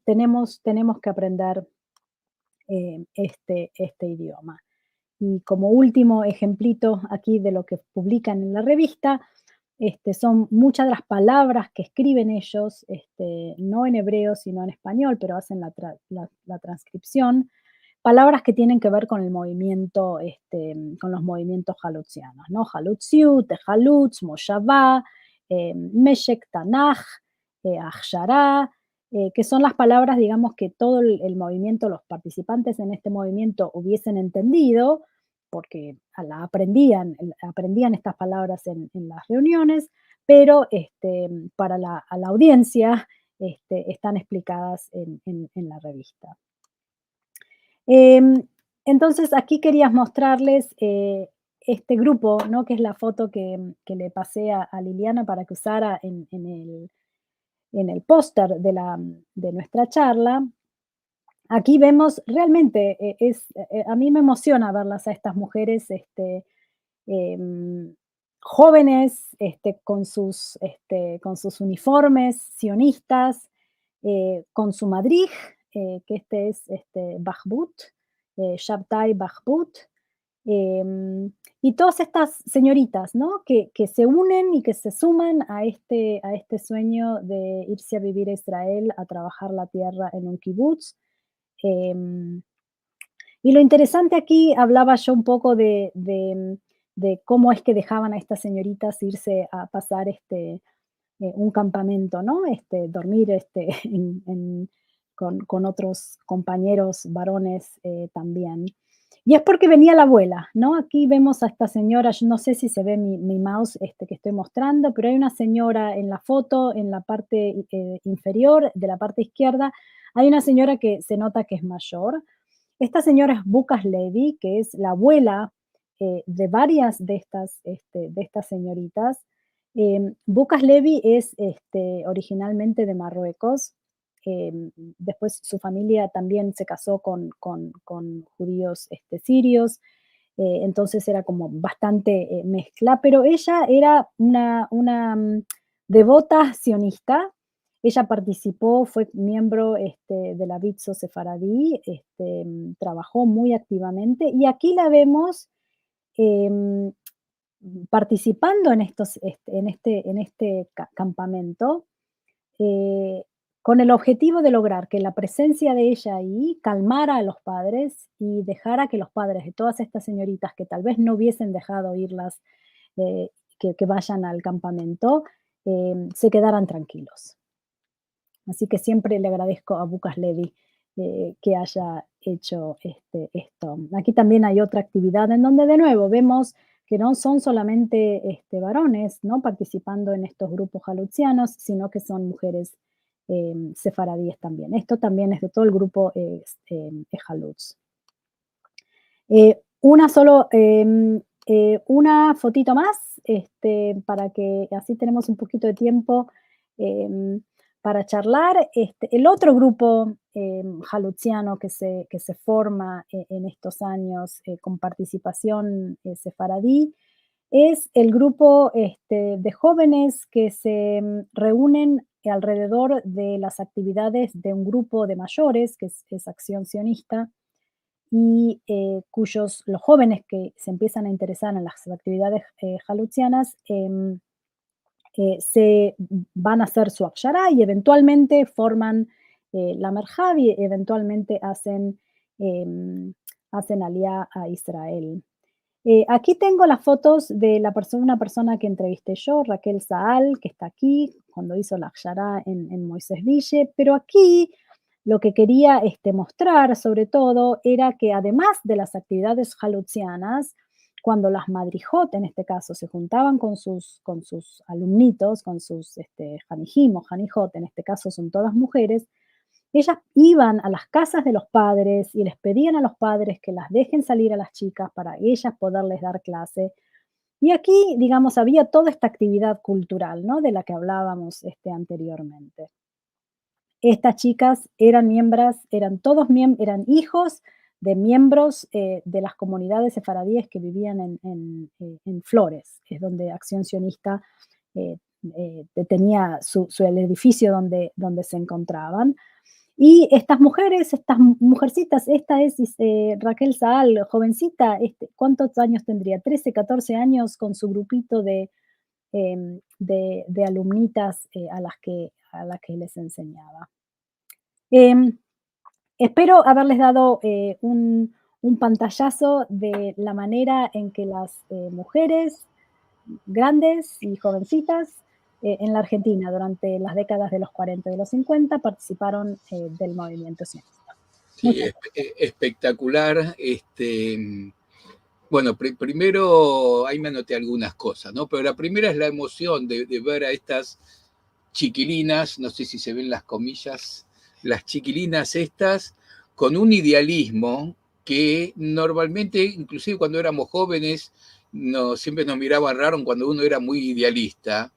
tenemos que aprender este idioma. Y como último ejemplito aquí de lo que publican en la revista, son muchas de las palabras que escriben ellos, no en hebreo, sino en español, pero hacen la transcripción, palabras que tienen que ver con el movimiento, con los movimientos halutzianos, ¿no? Halutziut, Halutz, Moshavá, Meshek, Tanaj, Akshara, que son las palabras, digamos, que todo el movimiento, los participantes en este movimiento hubiesen entendido, porque aprendían estas palabras en las reuniones, pero para a la audiencia están explicadas en la revista. Entonces, aquí quería mostrarles este grupo, ¿no? Que es la foto que le pasé a Liliana para que usara en el póster de nuestra charla. Aquí vemos realmente, a mí me emociona verlas a estas mujeres jóvenes, con sus uniformes sionistas, con su madrij, que es Bahbut, Shabtai Bahbut, y todas estas señoritas, ¿no? Que se unen y que se suman a este sueño de irse a vivir a Israel, a trabajar la tierra en un kibutz. Y lo interesante aquí, hablaba yo un poco de cómo es que dejaban a estas señoritas irse a pasar un campamento, ¿no? Dormir con otros compañeros varones también. Y es porque venía la abuela, ¿no? Aquí vemos a esta señora, yo no sé si se ve mi mouse que estoy mostrando, pero hay una señora en la foto, en la parte inferior de la parte izquierda, hay una señora que se nota que es mayor. Esta señora es Bukas Levi, que es la abuela de varias de estas señoritas. Bucas Levi es originalmente de Marruecos. Después su familia también se casó con judíos sirios, entonces era como bastante mezcla, pero ella era una devota sionista. Ella participó, fue miembro de la Bitso Sefaradí, trabajó muy activamente y aquí la vemos em, participando en este campamento, eh, con el objetivo de lograr que la presencia de ella ahí calmara a los padres y dejara que los padres de todas estas señoritas que tal vez no hubiesen dejado irlas, eh, que vayan al campamento, se quedaran tranquilos. Así que siempre le agradezco a Bucas Levi que haya hecho esto. Aquí también hay otra actividad en donde de nuevo vemos que no son solamente varones, ¿no? Participando en estos grupos halutsianos, sino que son mujeres sefaradíes también. Esto también es de todo el grupo Halutz. Una fotito más, para que así tenemos un poquito de tiempo em, para charlar. El otro grupo halutziano que se forma en estos años con participación sefaradí es el grupo de jóvenes que se reúnen alrededor de las actividades de un grupo de mayores, que es Acción Sionista, y los jóvenes que se empiezan a interesar en las actividades halutzianas se van a hacer su akshara y eventualmente forman la merjab y eventualmente hacen aliyá a Israel. Aquí tengo las fotos de una persona que entrevisté yo, Raquel Saal, que está aquí cuando hizo la akshara en Moisés Ville, pero aquí lo que quería mostrar sobre todo era que además de las actividades halutzianas, cuando las madrijot en este caso se juntaban con sus alumnitos, con sus janijim o janijot, en este caso son todas mujeres, ellas iban a las casas de los padres y les pedían a los padres que las dejen salir a las chicas para ellas poderles dar clase. Y aquí, digamos, había toda esta actividad cultural, ¿no? De la que hablábamos anteriormente. Estas chicas eran hijos de miembros de las comunidades sefaradíes que vivían en Flores, que es donde Acción Sionista eh, tenía el edificio donde se encontraban. Y estas mujeres, estas mujercitas, esta es Raquel Saal, jovencita, ¿cuántos años tendría? 13, 14 años con su grupito de alumnitas a las que les enseñaba. Em, Espero haberles dado un pantallazo de la manera en que las mujeres grandes y jovencitas en la Argentina durante las décadas de los 40 y de los 50 participaron del movimiento sionista. Sí, Muchas gracias. espectacular. Bueno, primero ahí me anoté algunas cosas, ¿no? Pero la primera es la emoción de ver a estas chiquilinas, no sé si se ven las comillas, las chiquilinas estas, con un idealismo que normalmente, inclusive cuando éramos jóvenes, siempre nos miraban raro cuando uno era muy idealista.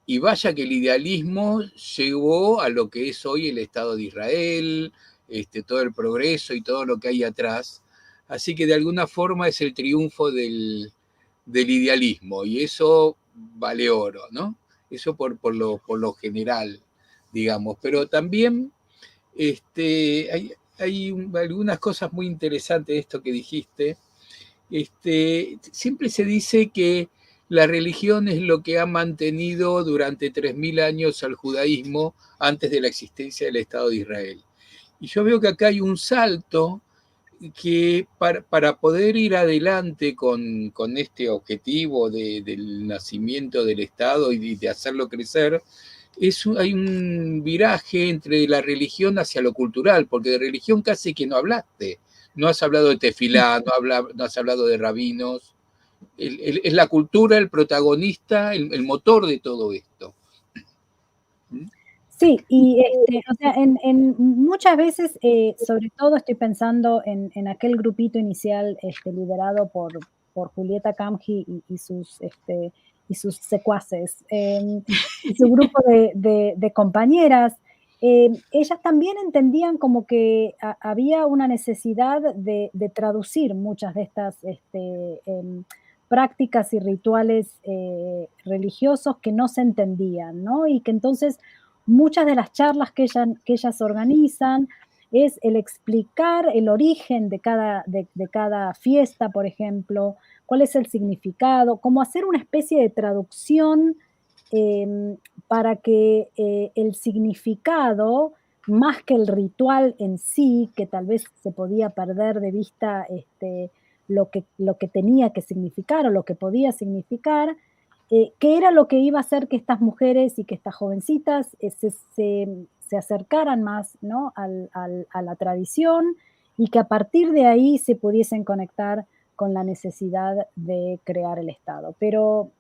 Y vaya que el idealismo llegó a lo que es hoy el Estado de Israel, todo el progreso y todo lo que hay atrás. Así que de alguna forma es el triunfo del idealismo y eso vale oro, ¿no? Eso por lo general, digamos. Pero también hay algunas cosas muy interesantes de esto que dijiste. Siempre se dice que la religión es lo que ha mantenido durante 3000 años al judaísmo antes de la existencia del Estado de Israel. Y yo veo que acá hay un salto que para poder ir adelante con este objetivo del nacimiento del Estado y de hacerlo crecer, hay un viraje entre la religión hacia lo cultural, porque de religión casi que no hablaste. No has hablado de tefilá, no has hablado de rabinos. Es la cultura el protagonista, el motor de todo esto. Sí, y o sea, muchas veces, sobre todo estoy pensando en aquel grupito inicial liderado por Julieta Kamji y sus y sus secuaces, y su grupo de compañeras, ellas también entendían como que había una necesidad de traducir muchas de estas prácticas y rituales religiosos que no se entendían, ¿no? Y que entonces muchas de las charlas que ellas organizan es el explicar el origen de cada fiesta, por ejemplo, cuál es el significado, como hacer una especie de traducción em, para que el significado, más que el ritual en sí, que tal vez se podía perder de vista lo que tenía que significar o lo que podía significar, qué era lo que iba a hacer que estas mujeres y que estas jovencitas se acercaran más, ¿no? A la tradición y que a partir de ahí se pudiesen conectar con la necesidad de crear el Estado. Pero,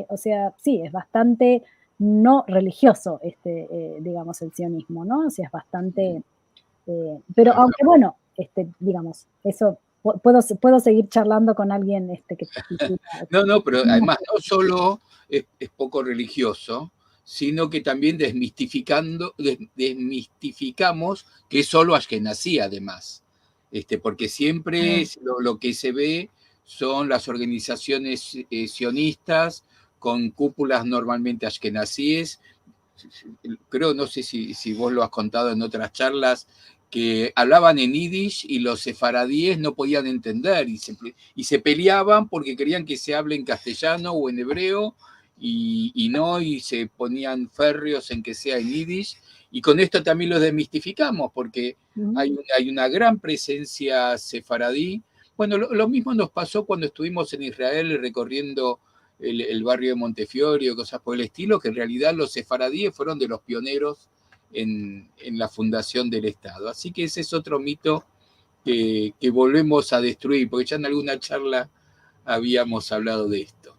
o sea, sí, es bastante no religioso, digamos, el sionismo, ¿no? O sea, es bastante, pero Claro. aunque bueno, digamos, eso puedo seguir charlando con alguien que quisiera. No, no, pero además no solo es poco religioso, sino que también desmistificamos que es solo Ashkenazí además. Porque siempre lo que se ve son las organizaciones sionistas con cúpulas normalmente ashkenazíes. Creo, no sé si vos lo has contado en otras charlas, que hablaban en yiddish y los sefaradíes no podían entender y se peleaban porque querían que se hable en castellano o en hebreo y no, y se ponían férreos en que sea en yiddish. Y con esto también lo desmistificamos porque hay una gran presencia sefaradí. Bueno, lo mismo nos pasó cuando estuvimos en Israel recorriendo el barrio de Montefiore o cosas por el estilo, que en realidad los sefaradíes fueron de los pioneros en la fundación del Estado. Así que ese es otro mito que volvemos a destruir, porque ya en alguna charla habíamos hablado de esto.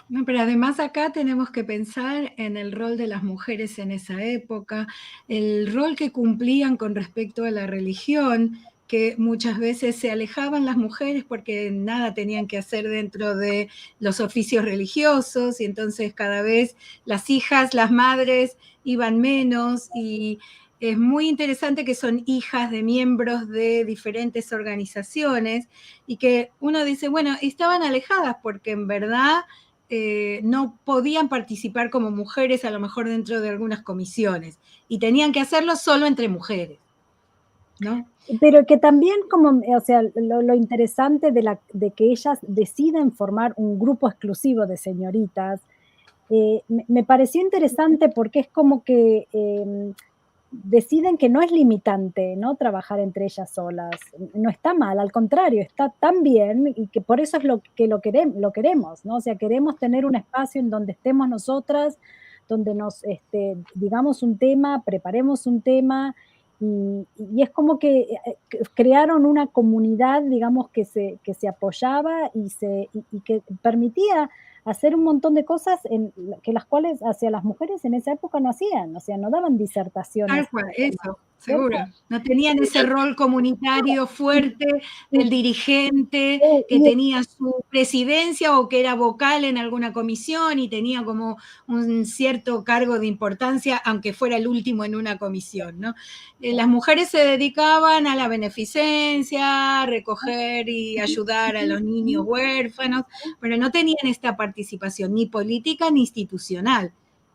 No, pero además acá tenemos que pensar en el rol de las mujeres en esa época, el rol que cumplían con respecto a la religión, que muchas veces se alejaban las mujeres porque nada tenían que hacer dentro de los oficios religiosos y entonces cada vez las hijas, las madres iban menos y es muy interesante que son hijas de miembros de diferentes organizaciones y que uno dice, bueno, estaban alejadas porque en verdad no podían participar como mujeres a lo mejor dentro de algunas comisiones y tenían que hacerlo solo entre mujeres, ¿no? Pero que también como, o sea, lo interesante de que ellas deciden formar un grupo exclusivo de señoritas, me pareció interesante porque es como que deciden que no es limitante, ¿no? Trabajar entre ellas solas. No está mal, al contrario, está tan bien y que por eso es lo queremos, ¿no? O sea, queremos tener un espacio en donde estemos nosotras, donde nos digamos un tema, preparemos un tema y es como que crearon una comunidad, digamos, que se apoyaba y que permitía hacer un montón de cosas que las cuales hacia las mujeres en esa época no hacían, o sea, no daban disertaciones. Tal cual, eso, ¿Cierto? seguro. No tenían ese rol comunitario fuerte del dirigente que Y tenía su presidencia o que era vocal en alguna comisión y tenía como un cierto cargo de importancia, aunque fuera el último en una comisión, ¿no? Las mujeres se dedicaban a la beneficencia, a recoger y ayudar a los niños huérfanos, pero no tenían esta participación ni política ni institucional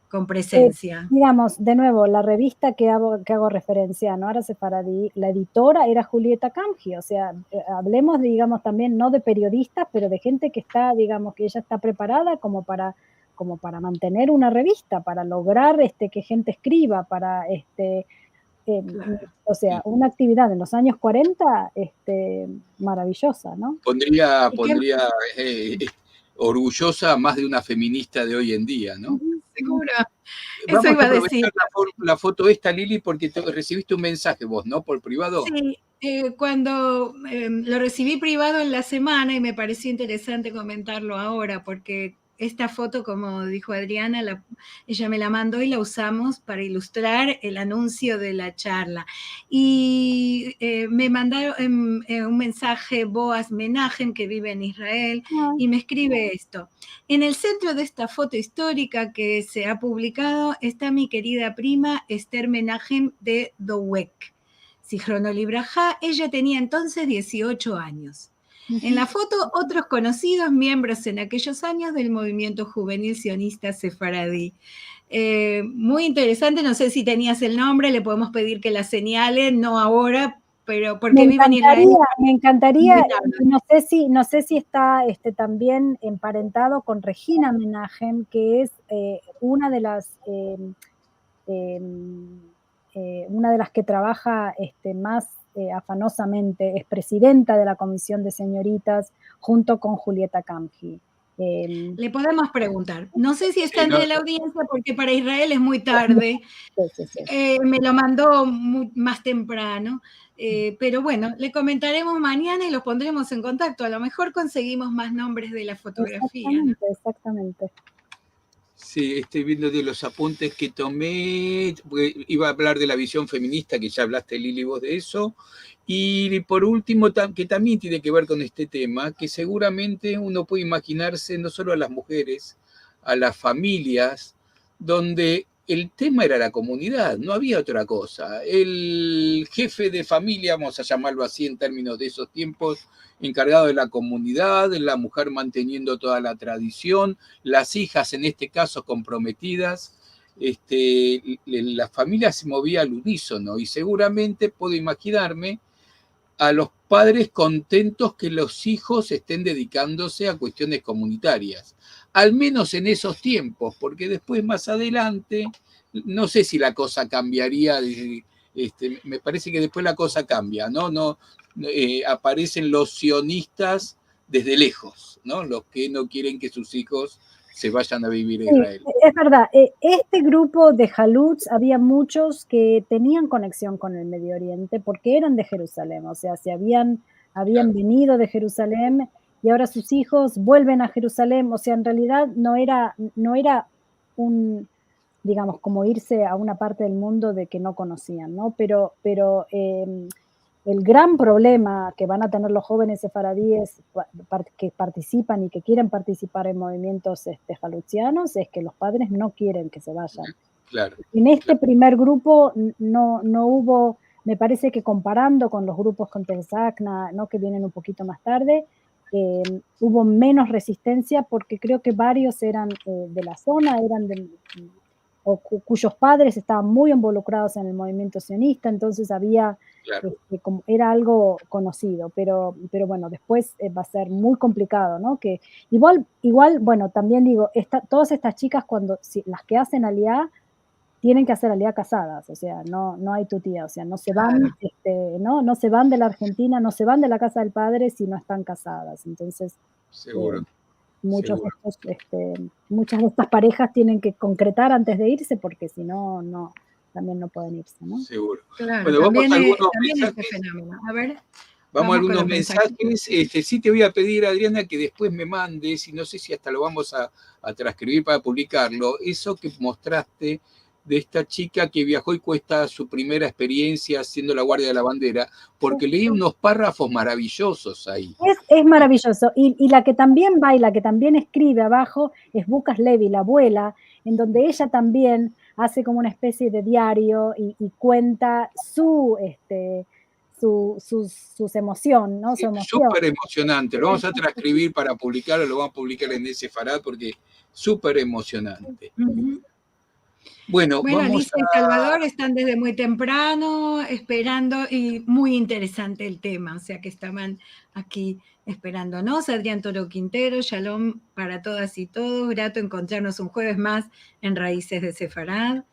con presencia. digamos, de nuevo, la revista que hago referencia, ¿no? Ahora Sefaradí, la editora era Julieta Camgi, o sea, hablemos, digamos, también no de periodistas, pero de gente que está, digamos, que ella está preparada como para mantener una revista, para lograr que gente escriba, para Claro. o sea, una actividad en los años 40 maravillosa, ¿no? Pondría orgullosa más de una feminista de hoy en día, ¿no? Seguro. Eso Vamos a iba a decir. aprovechar la foto esta, Lili, porque recibiste un mensaje vos, ¿no? Por privado. Sí, cuando lo recibí privado en la semana y me pareció interesante comentarlo ahora, porque esta foto, como dijo Adriana, ella me la mandó y la usamos para ilustrar el anuncio de la charla. Y me mandaron un mensaje Boaz Menachem, que vive en Israel, y me escribe esto. En el centro de esta foto histórica que se ha publicado está mi querida prima Esther Menachem de Dowek. Zichrono Libraja, ella tenía entonces 18 años. En la foto, otros conocidos miembros en aquellos años del movimiento juvenil sionista sefaradí. Muy interesante, no sé si tenías el nombre, le podemos pedir que la señale, no ahora, pero porque vive en Israel. Me encantaría, no sé si está también emparentado con Regina Menachem, que es una de las que trabaja más afanosamente, es presidenta de la Comisión de Señoritas junto con Julieta Kamji. Le podemos preguntar. No sé si está entre la audiencia porque para Israel es muy tarde. Me lo mandó más temprano. Pero bueno, le comentaremos mañana y los pondremos en contacto. A lo mejor conseguimos más nombres de la fotografía. Exactamente. Sí, estoy viendo de los apuntes que tomé, iba a hablar de la visión feminista, que ya hablaste, Lili, vos de eso, y por último, que también tiene que ver con este tema, que seguramente uno puede imaginarse no solo a las mujeres, a las familias, donde el tema era la comunidad, no había otra cosa. El jefe de familia, vamos a llamarlo así en términos de esos tiempos, encargado de la comunidad, la mujer manteniendo toda la tradición, las hijas en este caso comprometidas, la familia se movía al unísono y seguramente puedo imaginarme a los padres contentos que los hijos estén dedicándose a cuestiones comunitarias, al menos en esos tiempos, porque después más adelante, no sé si la cosa cambiaría, me parece que después la cosa cambia, ¿no? Aparecen los sionistas desde lejos, ¿no? Los que no quieren que sus hijos se vayan a vivir a Israel. Sí, es verdad, este grupo de Halutz había muchos que tenían conexión con el Medio Oriente porque eran de Jerusalén, o sea, habían venido de Jerusalén y ahora sus hijos vuelven a Jerusalén, o sea, en realidad no era un, digamos, como irse a una parte del mundo de que no conocían, ¿no? Pero el gran problema que van a tener los jóvenes sefaradíes que participan y que quieren participar en movimientos halutzianos es que los padres no quieren que se vayan. Claro, en este primer grupo no hubo, me parece que comparando con los grupos con Telsacna, ¿no? Que vienen un poquito más tarde, hubo menos resistencia porque creo que varios eran de la zona, o cuyos padres estaban muy involucrados en el movimiento sionista, entonces había, claro. era algo conocido, pero bueno, después va a ser muy complicado, ¿no? Que igual, bueno, también digo, todas estas chicas las que hacen aliá, tienen que hacer aliá casadas, o sea, no hay tutía, o sea, no se van, no se van de la Argentina, no se van de la casa del padre si no están casadas, entonces seguro. Muchas de estas parejas tienen que concretar antes de irse porque si no, también no pueden irse, ¿no? Seguro. Claro, bueno, vamos a algunos mensajes. Este fenómeno. A ver, vamos a algunos mensajes. Sí te voy a pedir, Adriana, que después me mandes, y no sé si hasta lo vamos a transcribir para publicarlo, eso que mostraste de esta chica que viajó y cuesta su primera experiencia haciendo la Guardia de la Bandera, porque leí unos párrafos maravillosos ahí. Es maravilloso. Y la que también va y la que también escribe abajo es Bucas Levi, la abuela, en donde ella también hace como una especie de diario y cuenta sus emociones, ¿no? Su emoción. Súper emocionante. Lo vamos a transcribir para publicarlo, lo vamos a publicar en ese Farad porque súper emocionante. Bueno, vamos Lisa y Salvador están desde muy temprano esperando y muy interesante el tema, o sea que estaban aquí esperándonos. Adrián Toro Quintero, shalom para todas y todos, grato encontrarnos un jueves más en Raíces de Sefarad.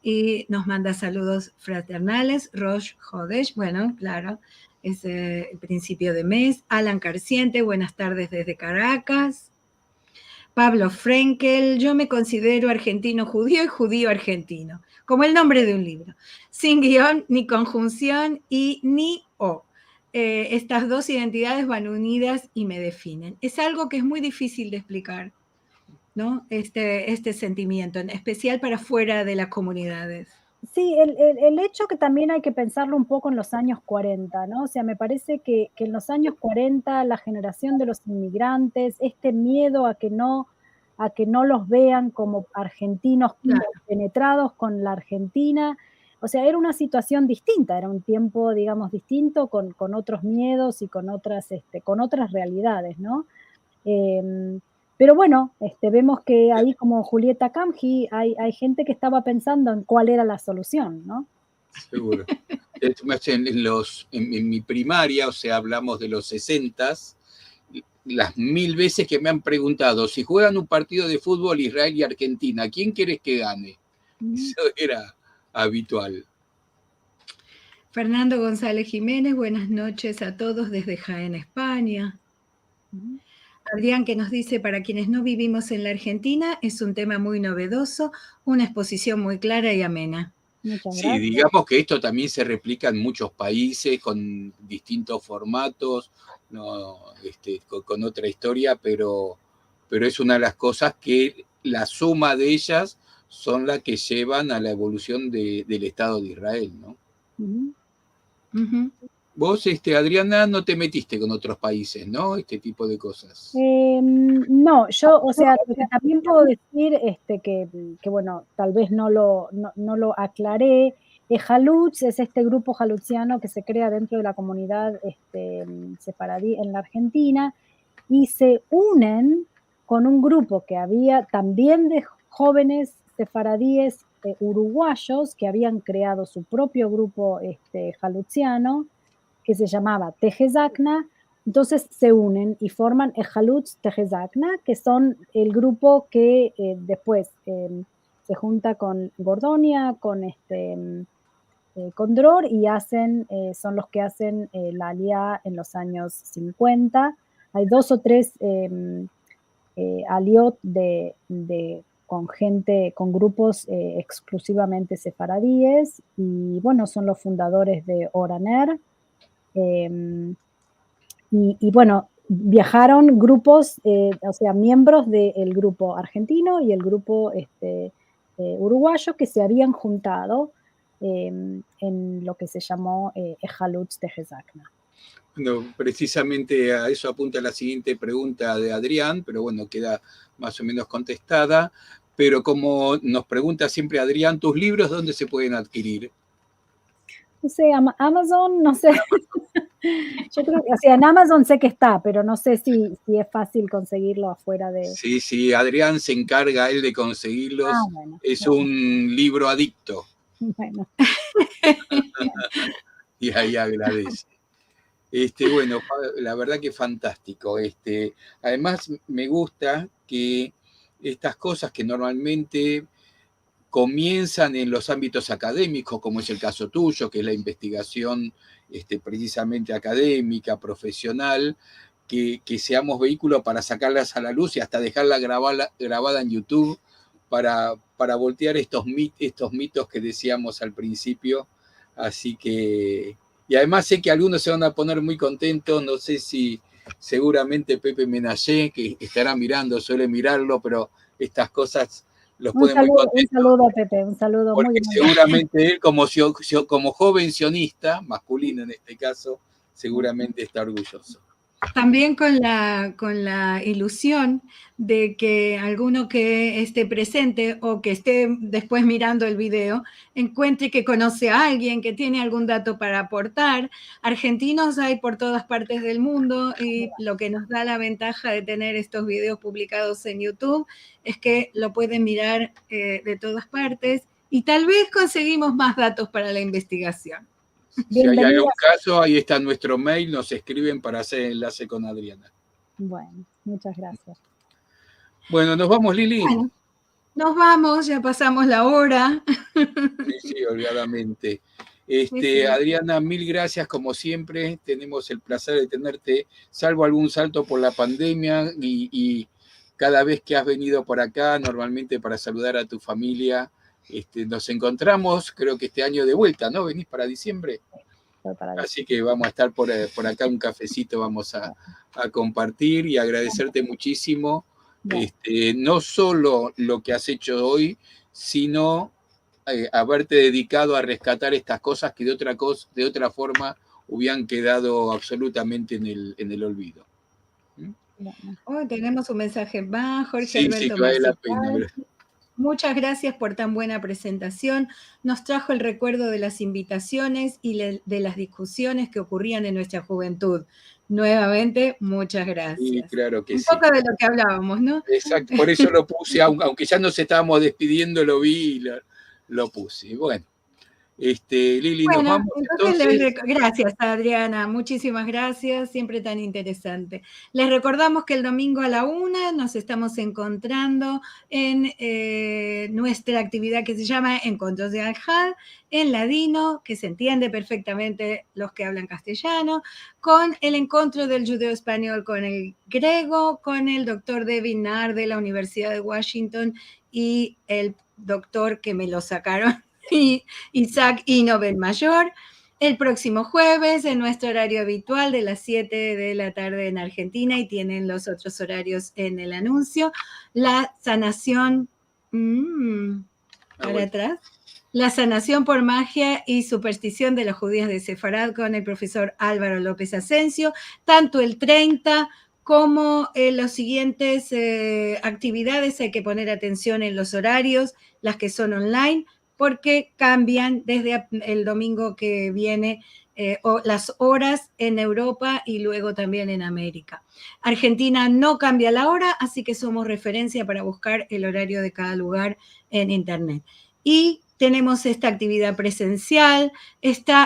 Y nos manda saludos fraternales, Rosh Hodesh, bueno, claro, es el principio de mes. Alan Carciente, buenas tardes desde Caracas. Pablo Frenkel, yo me considero argentino judío y judío argentino, como el nombre de un libro, sin guión, ni conjunción y ni o. Estas dos identidades van unidas y me definen. Es algo que es muy difícil de explicar. ¿no? Este sentimiento, en especial para fuera de las comunidades. Sí, el hecho que también hay que pensarlo un poco en los años 40, ¿no? O sea, me parece que en los años 40 la generación de los inmigrantes, este miedo a que no los vean como argentinos Claro. penetrados con la Argentina, o sea, era una situación distinta, era un tiempo, digamos, distinto, con otros miedos y con otras realidades, ¿no? Em, pero bueno, vemos que ahí como Julieta Camgi hay gente que estaba pensando en cuál era la solución, ¿no? Seguro. En mi primaria, o sea, hablamos de los 60s, las 1000 veces que me han preguntado si juegan un partido de fútbol Israel y Argentina, ¿quién quieres que gane? Ujú. Eso era habitual. Fernando González Jiménez, buenas noches a todos desde Jaén, España. Ujú. Adrián que nos dice, para quienes no vivimos en la Argentina, es un tema muy novedoso, una exposición muy clara y amena. Muchas Sí, gracias. digamos que esto también se replica en muchos países con distintos formatos, ¿no? Con otra historia, pero es una de las cosas que la suma de ellas son las que llevan a la evolución del Estado de Israel, ¿no? Ujú. Ujú. Vos, Adriana, no te metiste con otros países, ¿no? Este tipo de cosas. No, yo, o sea, lo que también puedo decir, que bueno, tal vez no lo aclaré, Jalutz es este grupo jalutziano que se crea dentro de la comunidad, sefaradí en la Argentina, y se unen con un grupo que había también de jóvenes sefaradíes, uruguayos, que habían creado su propio grupo, jalutziano, que se llamaba Tejezakna. Entonces se unen y forman Ejalutz Tejezakna, que son el grupo que después se junta con Gordonia, con Dror y son los que hacen la Aliyá en los años 50. Hay dos o tres aliot con gente, con grupos exclusivamente sefaradíes y bueno, son los fundadores de Oraner. Eh, y bueno, viajaron grupos, o sea, miembros del grupo argentino y el grupo uruguayo que se habían juntado en lo que se llamó Ejalutz de Jezakna. Bueno, precisamente a eso apunta la siguiente pregunta de Adrián, pero bueno, queda más o menos contestada. Pero como nos pregunta siempre Adrián, ¿tus libros dónde se pueden adquirir? No sé, Amazon, no sé. Yo creo que, o sea, en Amazon sé que está, pero no sé si es fácil conseguirlo afuera de. Sí, sí, Adrián se encarga él de Ah, conseguirlos. bueno, Es bueno, un libro adicto bueno. y ahí agradece. Bueno, la verdad que fantástico. Además, me gusta que estas cosas que normalmente comienzan en los ámbitos académicos, como es el caso tuyo, que es la investigación precisamente académica, profesional, que seamos vehículos para sacarlas a la luz y hasta dejarla grabada en YouTube para voltear estos mitos que decíamos al principio. Así que, y además sé que algunos se van a poner muy contentos, no sé si seguramente Pepe Menayé, que estará mirando, suele mirarlo, pero estas cosas los ponen muy Un contentos saludo a Pepe, un saludo muy, porque muy grande. seguramente él, como joven sionista, masculino en este caso, seguramente está orgulloso. También con la ilusión de que alguno que esté presente o que esté después mirando el video encuentre que conoce a alguien, que tiene algún dato para aportar. Argentinos hay por todas partes del mundo y lo que nos da la ventaja de tener estos videos publicados en YouTube es que lo pueden mirar de todas partes y tal vez conseguimos más datos para la investigación. Si hay algún Bienvenida. caso, ahí está nuestro mail, nos escriben para hacer enlace con Adriana. Bueno, muchas gracias. Bueno, nos vamos, Lili. Bueno, nos vamos, ya pasamos la hora. Sí, sí, holgadamente. Sí, sí. Adriana, mil gracias como siempre. Tenemos el placer de tenerte, salvo algún salto por la pandemia y cada vez que has venido por acá, normalmente para saludar a tu familia, nos encontramos, creo que este año de vuelta, ¿no? ¿Venís para diciembre? Fue para Así que vamos a estar por acá un cafecito, vamos a compartir y agradecerte muchísimo No solo lo que has hecho hoy, sino haberte dedicado a rescatar estas cosas que de otra forma hubieran quedado absolutamente en el olvido. Oh, tenemos un mensaje más, Jorge Sí, sí, Alberto que vale la pena. Marcial. Muchas gracias por tan buena presentación. Nos trajo el recuerdo de las invitaciones y de las discusiones que ocurrían en nuestra juventud. Nuevamente, muchas Sí, gracias. claro que Un sí. poco de lo que hablábamos, ¿no? Exacto, por eso lo puse, aunque ya nos estábamos despidiendo, lo vi y lo puse. Bueno, Lili, nos Bueno, vamos entonces entonces. gracias, Adriana, muchísimas gracias, siempre tan interesante. Les recordamos que el domingo a la 1 nos estamos encontrando en nuestra actividad que se llama Encuentros de Al-Had, en ladino, que se entiende perfectamente los que hablan castellano, con el encuentro del judeo español con el griego, con el doctor Devin Naar de la Universidad de Washington y el doctor que me lo sacaron, y Isaac Inoven Mayor, el próximo jueves en nuestro horario habitual de las 7 de la tarde en Argentina, y tienen los otros horarios en el anuncio. La sanación, para atrás, la sanación por magia y superstición de los judíos de Sefarad con el profesor Álvaro López Asensio, tanto el 30 como los siguientes actividades. Hay que poner atención en los horarios, las que son online, porque cambian desde el domingo que viene las horas en Europa y luego también en América. Argentina no cambia la hora, así que somos referencia para buscar el horario de cada lugar en Internet. Y tenemos esta actividad presencial,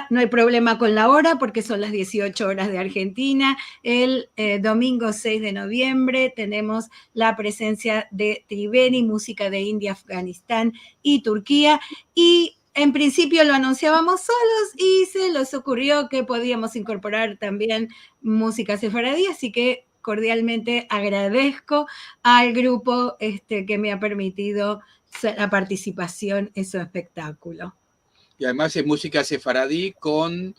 no hay problema con la hora porque son las 18 horas de Argentina. El domingo 6 de noviembre tenemos la presencia de Triveni, música de India, Afganistán y Turquía, y en principio lo anunciábamos solos y se nos ocurrió que podíamos incorporar también música sefaradí, así que cordialmente agradezco al grupo que me ha permitido la participación en su espectáculo. Y además es música sefaradí con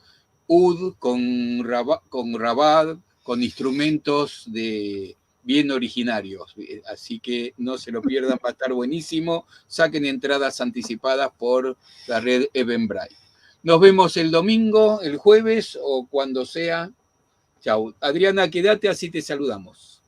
ud, con rabad, con instrumentos bien originarios. Así que no se lo pierdan, va a estar buenísimo. Saquen entradas anticipadas por la red Eventbrite. Nos vemos el domingo, el jueves o cuando sea. Chau. Adriana, quédate, así te saludamos.